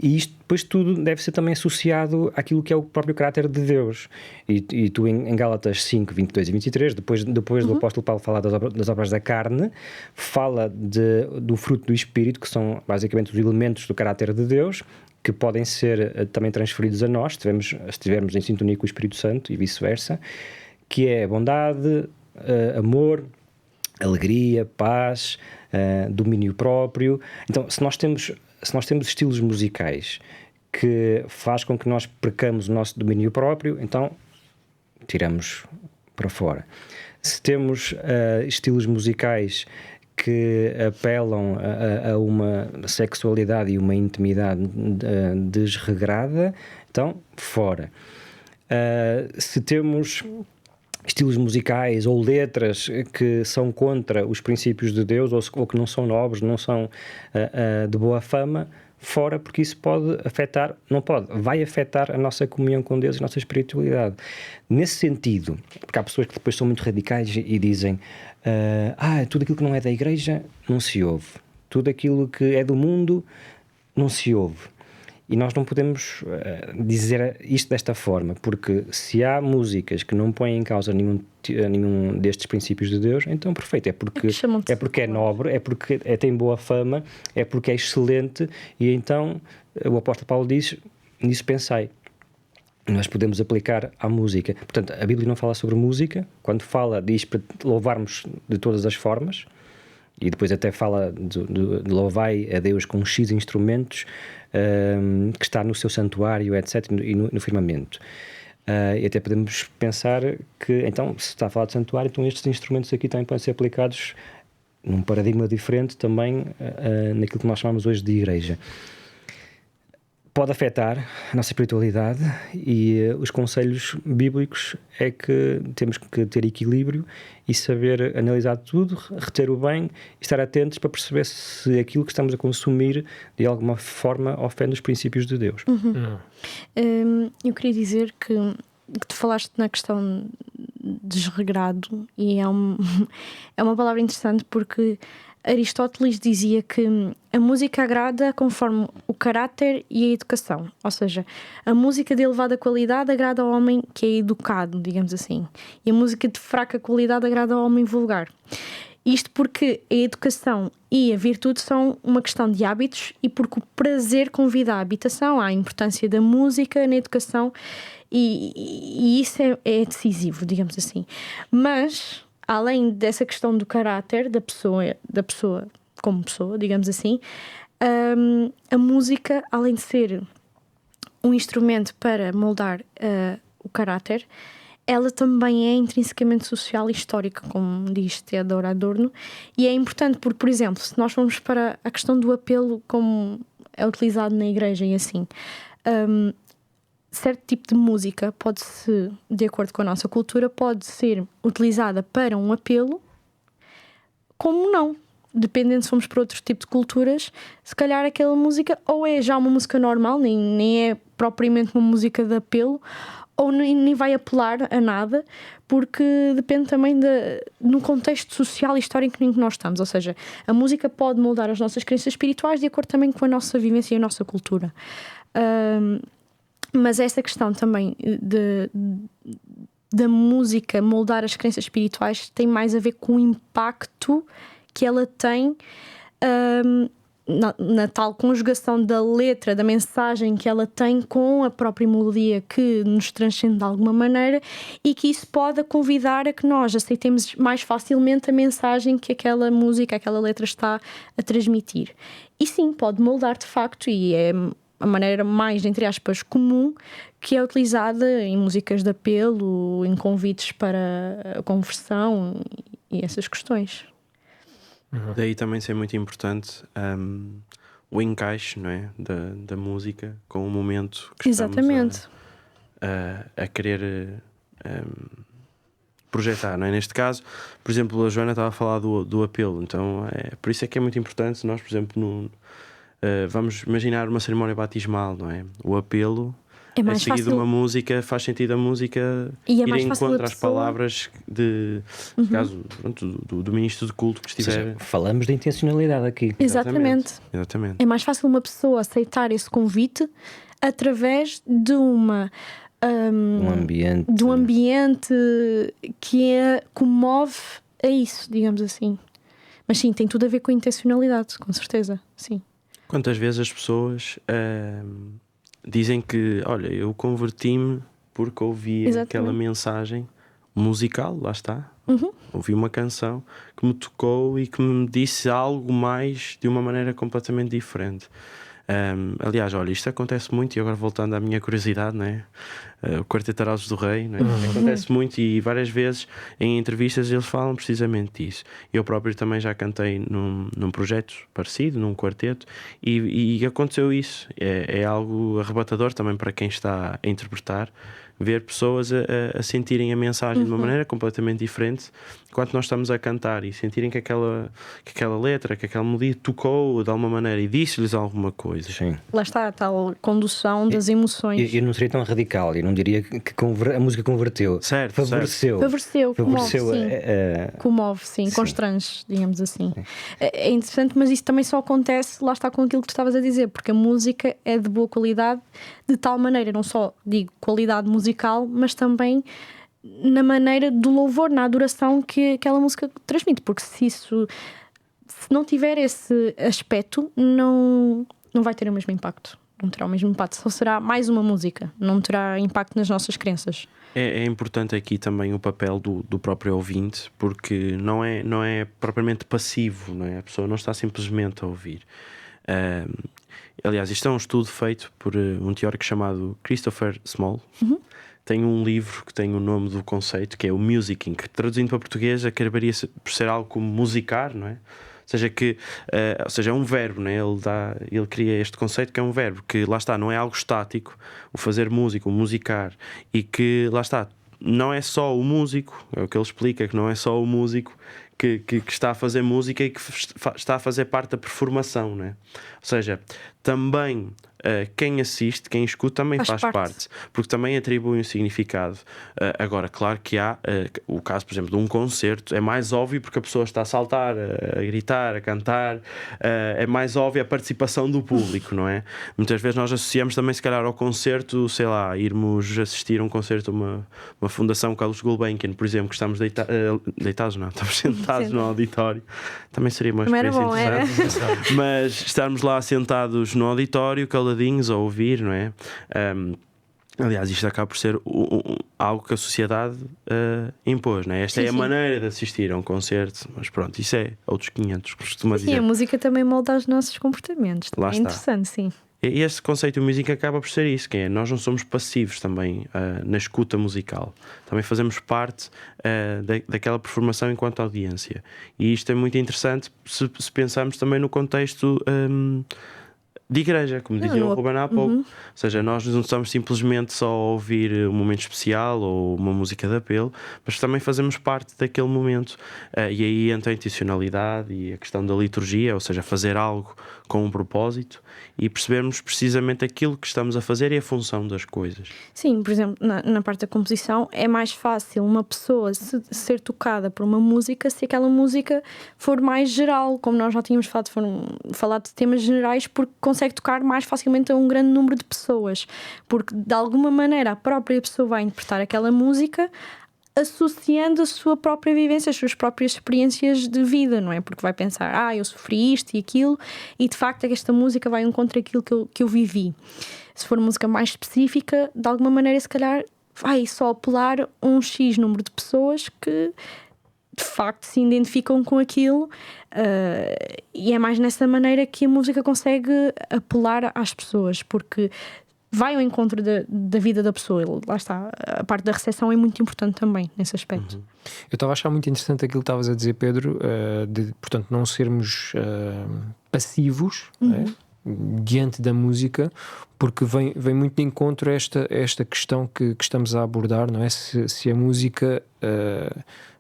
S3: E isto depois tudo deve ser também associado àquilo que é o próprio caráter de Deus. E tu em Gálatas 5, 22 e 23, depois do apóstolo Paulo falar das obras da carne, fala do fruto do Espírito, que são basicamente os elementos do caráter de Deus, que podem ser também transferidos a nós, se estivermos em sintonia com o Espírito Santo e vice-versa, que é bondade, amor, alegria, paz, domínio próprio. Então, se nós temos estilos musicais que faz com que nós percamos o nosso domínio próprio, então tiramos para fora. Se temos estilos musicais que apelam a uma sexualidade e uma intimidade desregrada, então fora. Se temos estilos musicais ou letras que são contra os princípios de Deus ou que não são nobres, não são de boa fama, fora, porque isso vai afetar a nossa comunhão com Deus e a nossa espiritualidade. Nesse sentido, porque há pessoas que depois são muito radicais e dizem tudo aquilo que não é da igreja não se ouve, tudo aquilo que é do mundo não se ouve. E nós não podemos dizer isto desta forma, porque se há músicas que não põem em causa nenhum destes princípios de Deus, então perfeito, é porque é nobre, é porque tem boa fama, é porque é excelente, e então o apóstolo Paulo diz, nisso pensai. Nós podemos aplicar à música. Portanto, a Bíblia não fala sobre música, quando fala diz para louvarmos de todas as formas, e depois até fala de louvai a Deus com X instrumentos que está no seu santuário, etc., e no firmamento. E até podemos pensar que, então, se está a falar de santuário, então estes instrumentos aqui também podem ser aplicados num paradigma diferente também naquilo que nós chamamos hoje de igreja. Pode afetar a nossa espiritualidade e os conselhos bíblicos é que temos que ter equilíbrio e saber analisar tudo, reter o bem e estar atentos para perceber se aquilo que estamos a consumir de alguma forma ofende os princípios de Deus.
S2: Eu queria dizer que tu falaste na questão desregrado e é uma palavra interessante porque Aristóteles dizia que a música agrada conforme o caráter e a educação. Ou seja, a música de elevada qualidade agrada ao homem que é educado, digamos assim. E a música de fraca qualidade agrada ao homem vulgar. Isto porque a educação e a virtude são uma questão de hábitos e porque o prazer convida à habitação, à importância da música na educação e isso é decisivo, digamos assim. Mas além dessa questão do caráter da pessoa como pessoa, digamos assim, a música, além de ser um instrumento para moldar o caráter, ela também é intrinsecamente social e histórica, como diz Theodor Adorno, e é importante porque, por exemplo, se nós formos para a questão do apelo como é utilizado na igreja e assim, certo tipo de música pode-se, de acordo com a nossa cultura, pode ser utilizada para um apelo, como não. Dependendo se formos para outro tipo de culturas, se calhar aquela música ou é já uma música normal, nem é propriamente uma música de apelo, ou nem vai apelar a nada, porque depende também no contexto social e histórico em que nós estamos. Ou seja, a música pode moldar as nossas crenças espirituais de acordo também com a nossa vivência e a nossa cultura. Mas essa questão também da música moldar as crenças espirituais tem mais a ver com o impacto que ela tem na tal conjugação da letra, da mensagem que ela tem com a própria melodia que nos transcende de alguma maneira, e que isso pode convidar a que nós aceitemos mais facilmente a mensagem que aquela música, aquela letra está a transmitir. E sim, pode moldar de facto, e é a maneira mais, entre aspas, comum que é utilizada em músicas de apelo, em convites para a conversão e essas questões.
S4: Daí também ser muito importante o encaixe, não é? da música com o momento que
S2: Exatamente.
S4: estamos a querer projetar, não é? Neste caso, por exemplo, a Joana estava a falar do apelo, então por isso é que é muito importante nós, por exemplo, vamos imaginar uma cerimónia batismal, não é? O apelo
S2: É mais
S4: seguido
S2: fácil.
S4: uma música, faz sentido a música
S2: E é
S4: ir
S2: mais
S4: em
S2: fácil
S4: contra
S2: a
S4: as
S2: pessoa-
S4: palavras no caso, pronto, do ministro de culto que
S3: Ou seja,
S4: estiver.
S3: falamos de intencionalidade aqui.
S2: Exatamente.
S4: Exatamente.
S2: É mais fácil uma pessoa aceitar esse convite através de
S3: Um ambiente.
S2: que comove a isso, digamos assim. Mas sim, tem tudo a ver com a intencionalidade, com certeza. Sim.
S4: Quantas vezes as pessoas dizem que, olha, eu converti-me porque ouvi
S2: Exatamente.
S4: aquela mensagem musical, lá está.
S2: Uhum.
S4: Ouvi uma canção que me tocou e que me disse algo mais de uma maneira completamente diferente. Aliás, olha, isto acontece muito, e agora voltando à minha curiosidade, né? O Quarteto Arausos do Rei, né? Acontece muito, e várias vezes em entrevistas eles falam precisamente disso. Eu próprio também já cantei num projeto parecido, num quarteto, e aconteceu isso. É algo arrebatador também para quem está a interpretar, ver pessoas a sentirem a mensagem de uma maneira completamente diferente enquanto nós estamos a cantar, e sentirem que aquela letra, que aquela melodia tocou de alguma maneira e disse-lhes alguma coisa.
S3: Sim.
S2: Lá está a tal condução das emoções.
S3: Eu não seria tão radical, eu não diria que a música converteu.
S4: Certo,
S3: Favoreceu.
S2: Favoreceu, comove,
S3: Favoreceu.
S2: sim. Comove, sim, constrange, digamos assim. É interessante, mas isso também só acontece, lá está, com aquilo que tu estavas a dizer, porque a música é de boa qualidade, de tal maneira, não só digo qualidade musical, mas também na maneira do louvor, na adoração que aquela música transmite, porque se não tiver esse aspecto, não vai ter o mesmo impacto. Não terá o mesmo impacto, só será mais uma música, não terá impacto nas nossas crenças.
S4: É importante aqui também o papel do próprio ouvinte, porque não é propriamente passivo, não é? A pessoa não está simplesmente a ouvir. Aliás, isto é um estudo feito por um teórico chamado Christopher Small. Tem um livro que tem o nome do conceito, que é o musicking, que traduzindo para português acabaria por ser algo como musicar, não é? Ou seja, é um verbo, né? Ele cria este conceito que é um verbo, que lá está, não é algo estático, o fazer música, o musicar, e que lá está, não é só o músico, é o que ele explica, que não é só o músico que está a fazer música e que está a fazer parte da performação, né? Ou seja, também quem assiste, quem escuta também faz parte, porque também atribui um significado. Agora, claro que há o caso, por exemplo, de um concerto, é mais óbvio porque a pessoa está a saltar, a gritar, a cantar, é mais óbvio a participação do público, não é? Muitas vezes nós associamos também, se calhar, ao concerto, sei lá, irmos assistir a um concerto, uma Fundação Carlos Gulbenkian, por exemplo, que estamos deitados, não, estamos sentados no auditório. Também seria uma experiência interessante. Mas estarmos lá sentados no auditório, caladinhos a ouvir, não é? Aliás, isto acaba por ser algo que a sociedade impôs, não é? Esta é a maneira de assistir a um concerto, mas pronto, isso é outros 500, costuma dizer.
S2: Sim, a música também molda os nossos comportamentos.
S4: Lá
S2: é
S4: está.
S2: interessante, sim.
S4: E este conceito de música acaba por ser isso, que é, nós não somos passivos também na escuta musical, também fazemos parte daquela performação enquanto audiência, e isto é muito interessante se pensarmos também no contexto de igreja, como dizia o Ruben há pouco. Ou seja, nós não estamos simplesmente só a ouvir um momento especial ou uma música de apelo, mas também fazemos parte daquele momento. E aí entra a intencionalidade e a questão da liturgia, ou seja, fazer algo com um propósito e percebermos precisamente aquilo que estamos a fazer e a função das coisas.
S2: Sim, por exemplo, na parte da composição é mais fácil uma pessoa ser tocada por uma música se aquela música for mais geral, como nós já tínhamos falado de temas generais, porque consegue tocar mais facilmente a um grande número de pessoas, porque de alguma maneira a própria pessoa vai interpretar aquela música associando a sua própria vivência, as suas próprias experiências de vida, não é? Porque vai pensar, eu sofri isto e aquilo, e de facto é que esta música vai contra aquilo que eu vivi. Se for música mais específica, de alguma maneira se calhar vai só apelar um X número de pessoas que de facto se identificam com aquilo, e é mais nessa maneira que a música consegue apelar às pessoas, porque vai ao encontro da vida da pessoa. Lá está, a parte da recepção é muito importante também nesse aspecto.
S1: Eu estava a achar muito interessante aquilo que estavas a dizer, Pedro, de, portanto, não sermos passivos, né, diante da música, porque vem muito de encontro a esta questão que estamos a abordar, não é? Se a música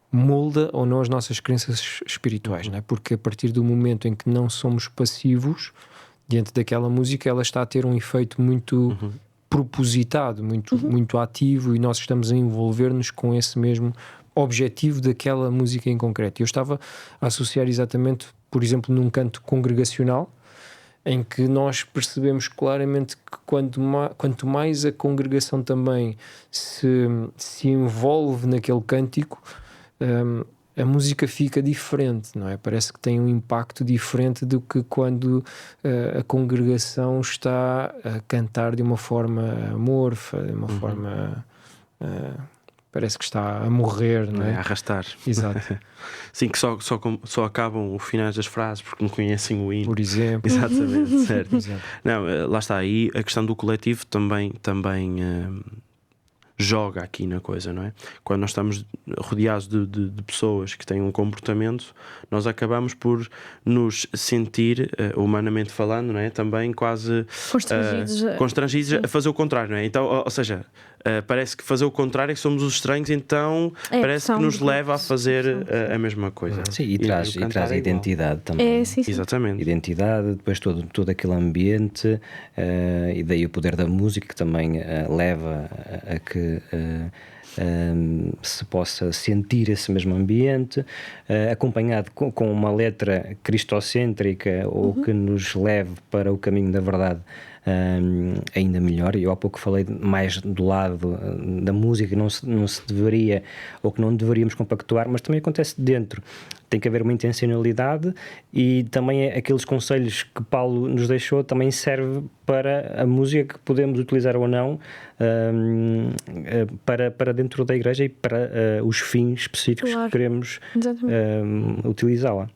S1: molda ou não as nossas crenças espirituais, não é? Porque a partir do momento em que não somos passivos diante daquela música, ela está a ter um efeito muito propositado, muito ativo, e nós estamos a envolver-nos com esse mesmo objetivo daquela música em concreto. Eu estava a associar exatamente, por exemplo, num canto congregacional, em que nós percebemos claramente que quanto mais a congregação também se envolve naquele cântico, a música fica diferente, não é? Parece que tem um impacto diferente do que quando a congregação está a cantar de uma forma amorfa, de uma forma... parece que está a morrer, não é?
S4: A arrastar.
S1: Exato.
S4: Sim, que só acabam os finais das frases porque não conhecem o hino.
S1: Por exemplo.
S4: Exatamente, certo.
S1: Exato.
S4: Não, lá está. Aí a questão do coletivo também joga aqui na coisa, não é? Quando nós estamos rodeados de pessoas que têm um comportamento, nós acabamos por nos sentir, humanamente falando, não é? Também quase constrangidos a fazer o contrário, não é? Então, ou seja, parece que fazer o contrário é que somos os estranhos, então parece que nos leva a fazer a mesma coisa.
S3: Sim, e traz a identidade também.
S2: Sim.
S4: Exatamente.
S3: Identidade, depois todo aquele ambiente, e daí o poder da música que também leva a que se possa sentir esse mesmo ambiente, acompanhado com uma letra cristocêntrica ou que nos leve para o caminho da verdade. Ainda melhor. Eu há pouco falei mais do lado da música que não se deveria ou que não deveríamos compactuar, mas também acontece dentro. Tem que haver uma intencionalidade, e também aqueles conselhos que Paulo nos deixou também serve para a música que podemos utilizar ou não para dentro da igreja e para os fins específicos que queremos utilizá-la.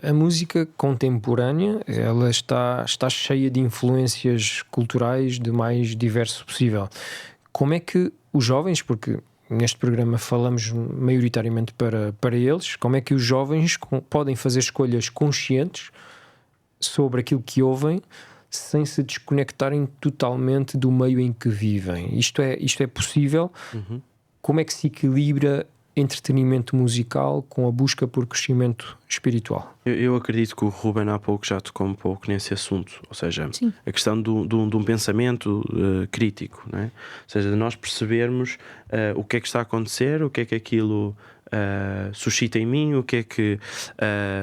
S1: A música contemporânea, ela está cheia de influências culturais de mais diverso possível. Como é que os jovens, porque neste programa falamos maioritariamente para eles, como é que os jovens podem fazer escolhas conscientes sobre aquilo que ouvem sem se desconectarem totalmente do meio em que vivem? Isto é possível? Como é que se equilibra entretenimento musical com a busca por crescimento espiritual?
S4: Eu acredito que o Ruben há pouco já tocou um pouco nesse assunto, ou seja, a questão de um pensamento crítico, não é? Ou seja, de nós percebermos o que é que está a acontecer, o que é que aquilo suscita em mim, o que é que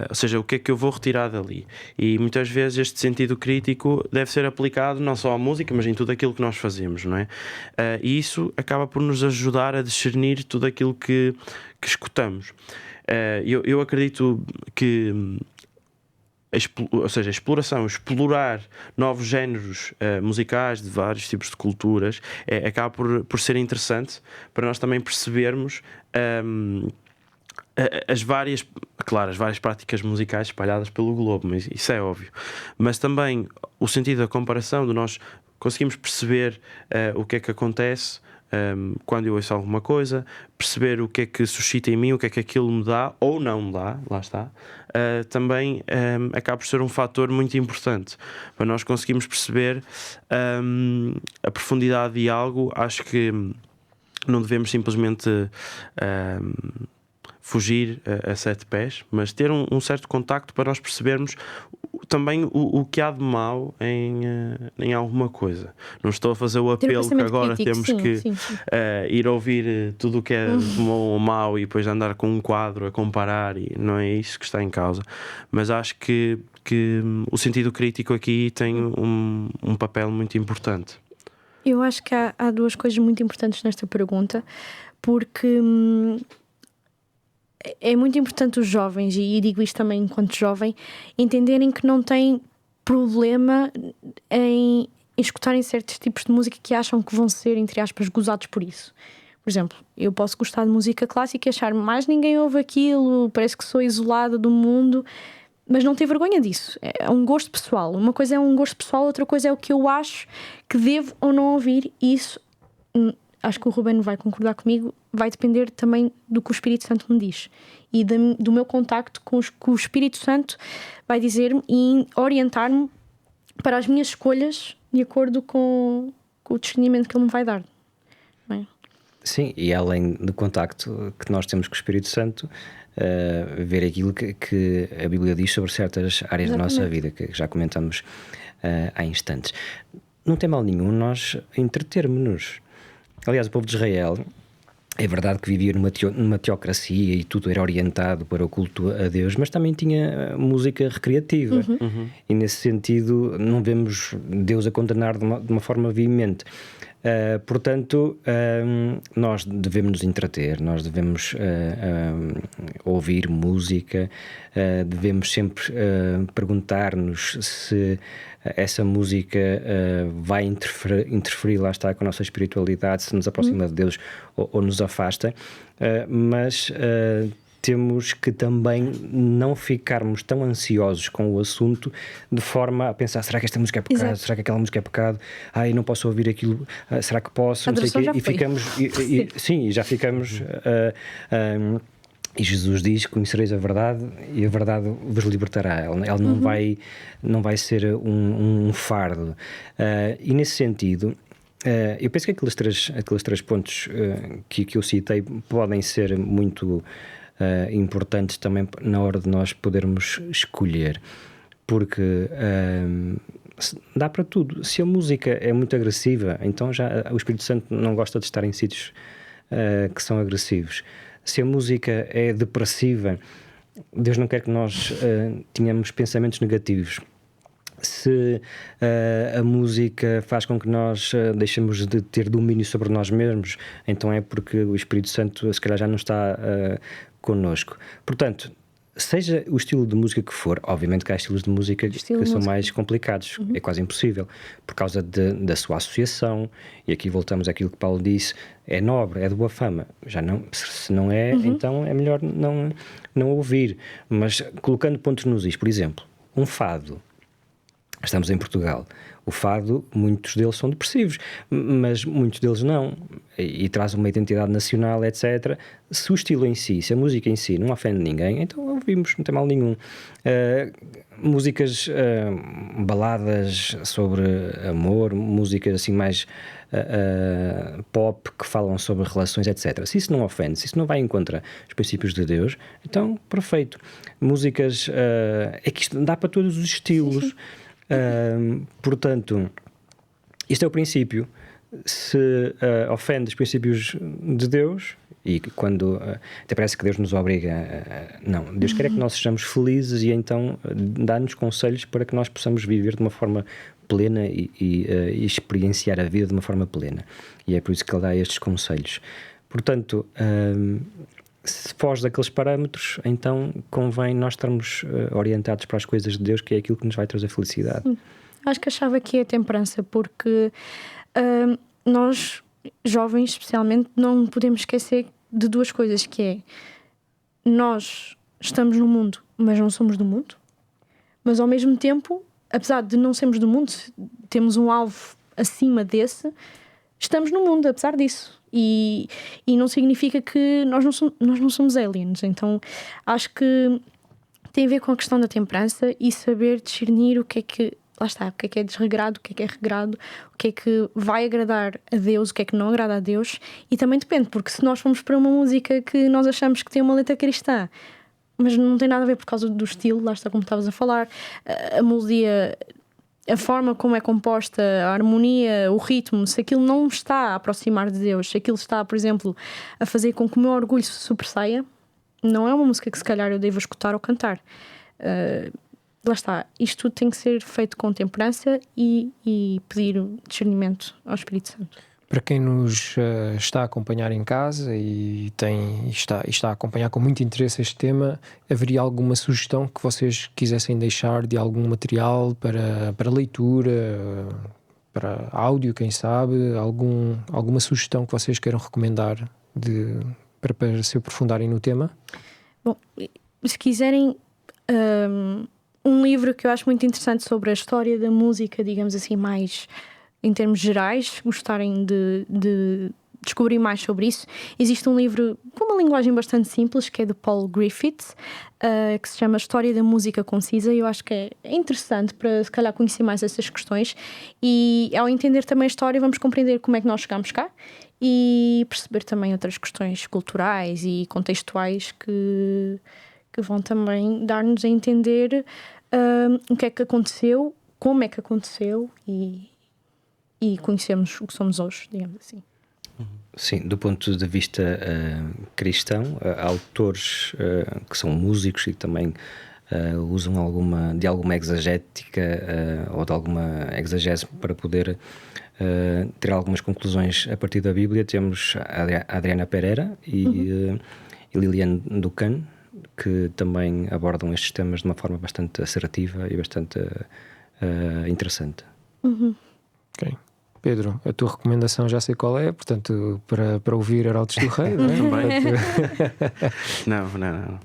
S4: ou seja, o que é que eu vou retirar dali. E muitas vezes este sentido crítico deve ser aplicado não só à música, mas em tudo aquilo que nós fazemos, não é? E isso acaba por nos ajudar a discernir tudo aquilo que escutamos. Eu acredito que ou seja, explorar novos géneros musicais de vários tipos de culturas acaba por ser interessante para nós também percebermos as várias práticas musicais espalhadas pelo globo, mas isso é óbvio. Mas também o sentido da comparação, de nós conseguimos perceber o que é que acontece quando eu ouço alguma coisa, perceber o que é que suscita em mim, o que é que aquilo me dá ou não me dá, lá está, também acaba por ser um fator muito importante para nós conseguirmos perceber a profundidade de algo. Acho que não devemos simplesmente fugir a 7 pés, mas ter um certo contacto para nós percebermos também o que há de mau em alguma coisa. Não estou a fazer o apelo que agora
S2: crítico,
S4: temos que ir ouvir tudo o que é bom ou mau e depois andar com um quadro a comparar, e não é isso que está em causa. Mas acho que o sentido crítico aqui tem um papel muito importante.
S2: Eu acho que há duas coisas muito importantes nesta pergunta, porque é muito importante os jovens, e digo isto também enquanto jovem, entenderem que não têm problema em escutarem certos tipos de música que acham que vão ser, entre aspas, gozados por isso. Por exemplo, eu posso gostar de música clássica e achar mais ninguém ouve aquilo, parece que sou isolada do mundo, mas não ter vergonha disso. É um gosto pessoal. Uma coisa é um gosto pessoal, outra coisa é o que eu acho que devo ou não ouvir, e isso, acho que o Ruben vai concordar comigo, vai depender também do que o Espírito Santo me diz e do meu contacto com o Espírito Santo vai dizer-me e orientar-me para as minhas escolhas de acordo com o discernimento que ele me vai dar. Bem.
S3: Sim, e além do contacto que nós temos com o Espírito Santo, ver aquilo que a Bíblia diz sobre certas áreas da nossa vida, que já comentamos há instantes. Não tem mal nenhum nós entretermos-nos. Aliás, o povo de Israel, é verdade que vivia numa teocracia e tudo era orientado para o culto a Deus, mas também tinha música recreativa. E nesse sentido não vemos Deus a condenar de uma forma veemente. Portanto, nós devemos nos entreter, nós devemos ouvir música, devemos sempre perguntar-nos se essa música vai interferir, lá está, com a nossa espiritualidade, se nos aproxima de Deus ou nos afasta, mas temos que também não ficarmos tão ansiosos com o assunto de forma a pensar, será que esta música é pecado?
S2: Exato.
S3: Será que aquela música é pecado? Ai, não posso ouvir aquilo, será que posso?
S2: Não sei quê.
S3: E ficamos, sim, já ficamos. E Jesus diz: conhecereis a verdade e a verdade vos libertará. Ela não vai ser um fardo. E nesse sentido, eu penso que aqueles três pontos que eu citei podem ser muito importantes também na hora de nós podermos escolher, porque dá para tudo. Se a música é muito agressiva, então já o Espírito Santo não gosta de estar em sítios que são agressivos. Se a música é depressiva, Deus não quer que nós tenhamos pensamentos negativos. Se a música faz com que nós deixemos de ter domínio sobre nós mesmos, então é porque o Espírito Santo se calhar já não está connosco. Portanto, seja o estilo de música que for, obviamente que há estilos de música que são mais complicados, é quase impossível, por causa da sua associação, e aqui voltamos àquilo que Paulo disse, é nobre, é de boa fama, já não, se não é, então é melhor não ouvir. Mas colocando pontos nos is, por exemplo, um fado, estamos em Portugal, o fado, muitos deles são depressivos, mas muitos deles não, e traz uma identidade nacional, etc. Se o estilo em si, se a música em si não ofende ninguém, então ouvimos, não tem mal nenhum. Músicas, baladas sobre amor, músicas assim mais pop, que falam sobre relações, etc. Se isso não ofende, se isso não vai em contra os princípios de Deus, então perfeito. Músicas, é que isto dá para todos os estilos. Portanto, isto é o princípio. Se ofende os princípios de Deus, e quando até parece que Deus nos obriga não, Deus quer é que nós sejamos felizes, e então dá-nos conselhos para que nós possamos viver de uma forma plena e experienciar a vida de uma forma plena, e é por isso que Ele dá estes conselhos. Portanto, se foge daqueles parâmetros, então convém nós estarmos orientados para as coisas de Deus, que é aquilo que nos vai trazer felicidade.
S2: Acho que a chave aqui é a temperança, porque nós, jovens especialmente, não podemos esquecer de duas coisas, que é: nós estamos no mundo, mas não somos do mundo, mas ao mesmo tempo, apesar de não sermos do mundo, temos um alvo acima desse, estamos no mundo, apesar disso. E não significa que nós não somos aliens. Então acho que tem a ver com a questão da temperança e saber discernir o que é que, lá está, o que é desregrado, o que é regrado, o que é que vai agradar a Deus, o que é que não agrada a Deus. E também depende, porque se nós formos para uma música que nós achamos que tem uma letra cristã, mas não tem nada a ver por causa do estilo, lá está, como estavas a falar, a melodia, a forma como é composta, a harmonia, o ritmo, se aquilo não está a aproximar de Deus, se aquilo está, por exemplo, a fazer com que o meu orgulho se sobressaia, não é uma música que se calhar eu devo escutar ou cantar. Lá está, isto tudo tem que ser feito com temperança e pedir discernimento ao Espírito Santo.
S1: Para quem nos está a acompanhar em casa e está a acompanhar com muito interesse este tema, haveria alguma sugestão que vocês quisessem deixar de algum material para leitura, para áudio, quem sabe? Alguma sugestão que vocês queiram recomendar para se aprofundarem no tema?
S2: Bom, se quiserem um livro que eu acho muito interessante sobre a história da música, digamos assim, mais em termos gerais, gostarem de descobrir mais sobre isso, existe um livro com uma linguagem bastante simples, que é do Paul Griffiths, que se chama História da Música Concisa, e eu acho que é interessante para, se calhar, conhecer mais essas questões, e ao entender também a história vamos compreender como é que nós chegámos cá e perceber também outras questões culturais e contextuais que vão também dar-nos a entender o que é que aconteceu, como é que aconteceu e conhecermos o que somos hoje, digamos assim.
S3: Sim, do ponto de vista cristão, há autores que são músicos e que também usam de alguma exegética ou de alguma exegese para poder ter algumas conclusões a partir da Bíblia. Temos a Adriana Pereira e Liliane Ducan, que também abordam estes temas de uma forma bastante assertiva e bastante interessante.
S1: Ok. Pedro, a tua recomendação já sei qual é, portanto, para ouvir Arautos do Rei, não é?
S4: Também. Não.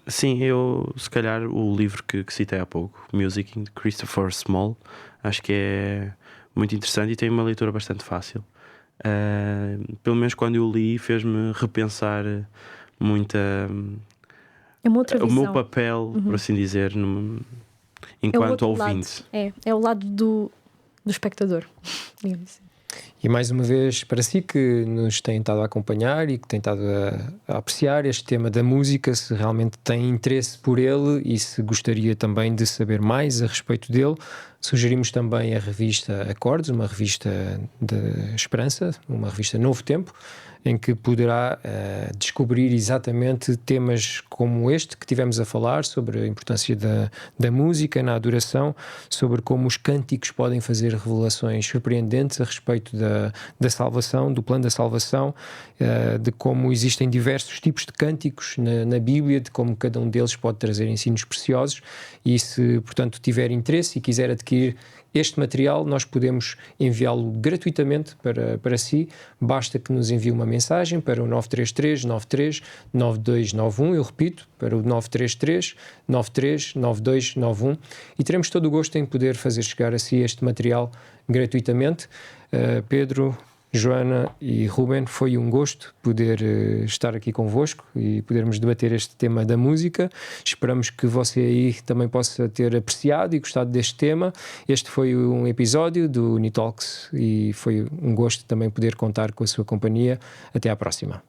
S4: Sim, eu, se calhar, o livro que citei há pouco, Music, de Christopher Small, acho que é muito interessante e tem uma leitura bastante fácil. Pelo menos quando eu li, fez-me repensar muito o meu papel, por assim dizer, enquanto ouvinte.
S2: É o lado do espectador, digamos assim.
S1: E mais uma vez, para si que nos tem estado a acompanhar e que tem estado a apreciar este tema da música, se realmente tem interesse por ele e se gostaria também de saber mais a respeito dele, sugerimos também a revista Acordes, uma revista de esperança, uma revista Novo Tempo, em que poderá descobrir exatamente temas como este que tivemos a falar, sobre a importância da música na adoração, sobre como os cânticos podem fazer revelações surpreendentes a respeito da salvação, do plano da salvação, de como existem diversos tipos de cânticos na Bíblia, de como cada um deles pode trazer ensinos preciosos. E se, portanto, tiver interesse e quiser adquirir este material, nós podemos enviá-lo gratuitamente para si. Basta que nos envie uma mensagem para o 933 93 9291, eu repito, para o 933 93 9291, e teremos todo o gosto em poder fazer chegar a si este material gratuitamente. Pedro, Joana e Ruben, foi um gosto poder estar aqui convosco e podermos debater este tema da música. Esperamos que você aí também possa ter apreciado e gostado deste tema. Este foi um episódio do Unitalks e foi um gosto também poder contar com a sua companhia. Até à próxima.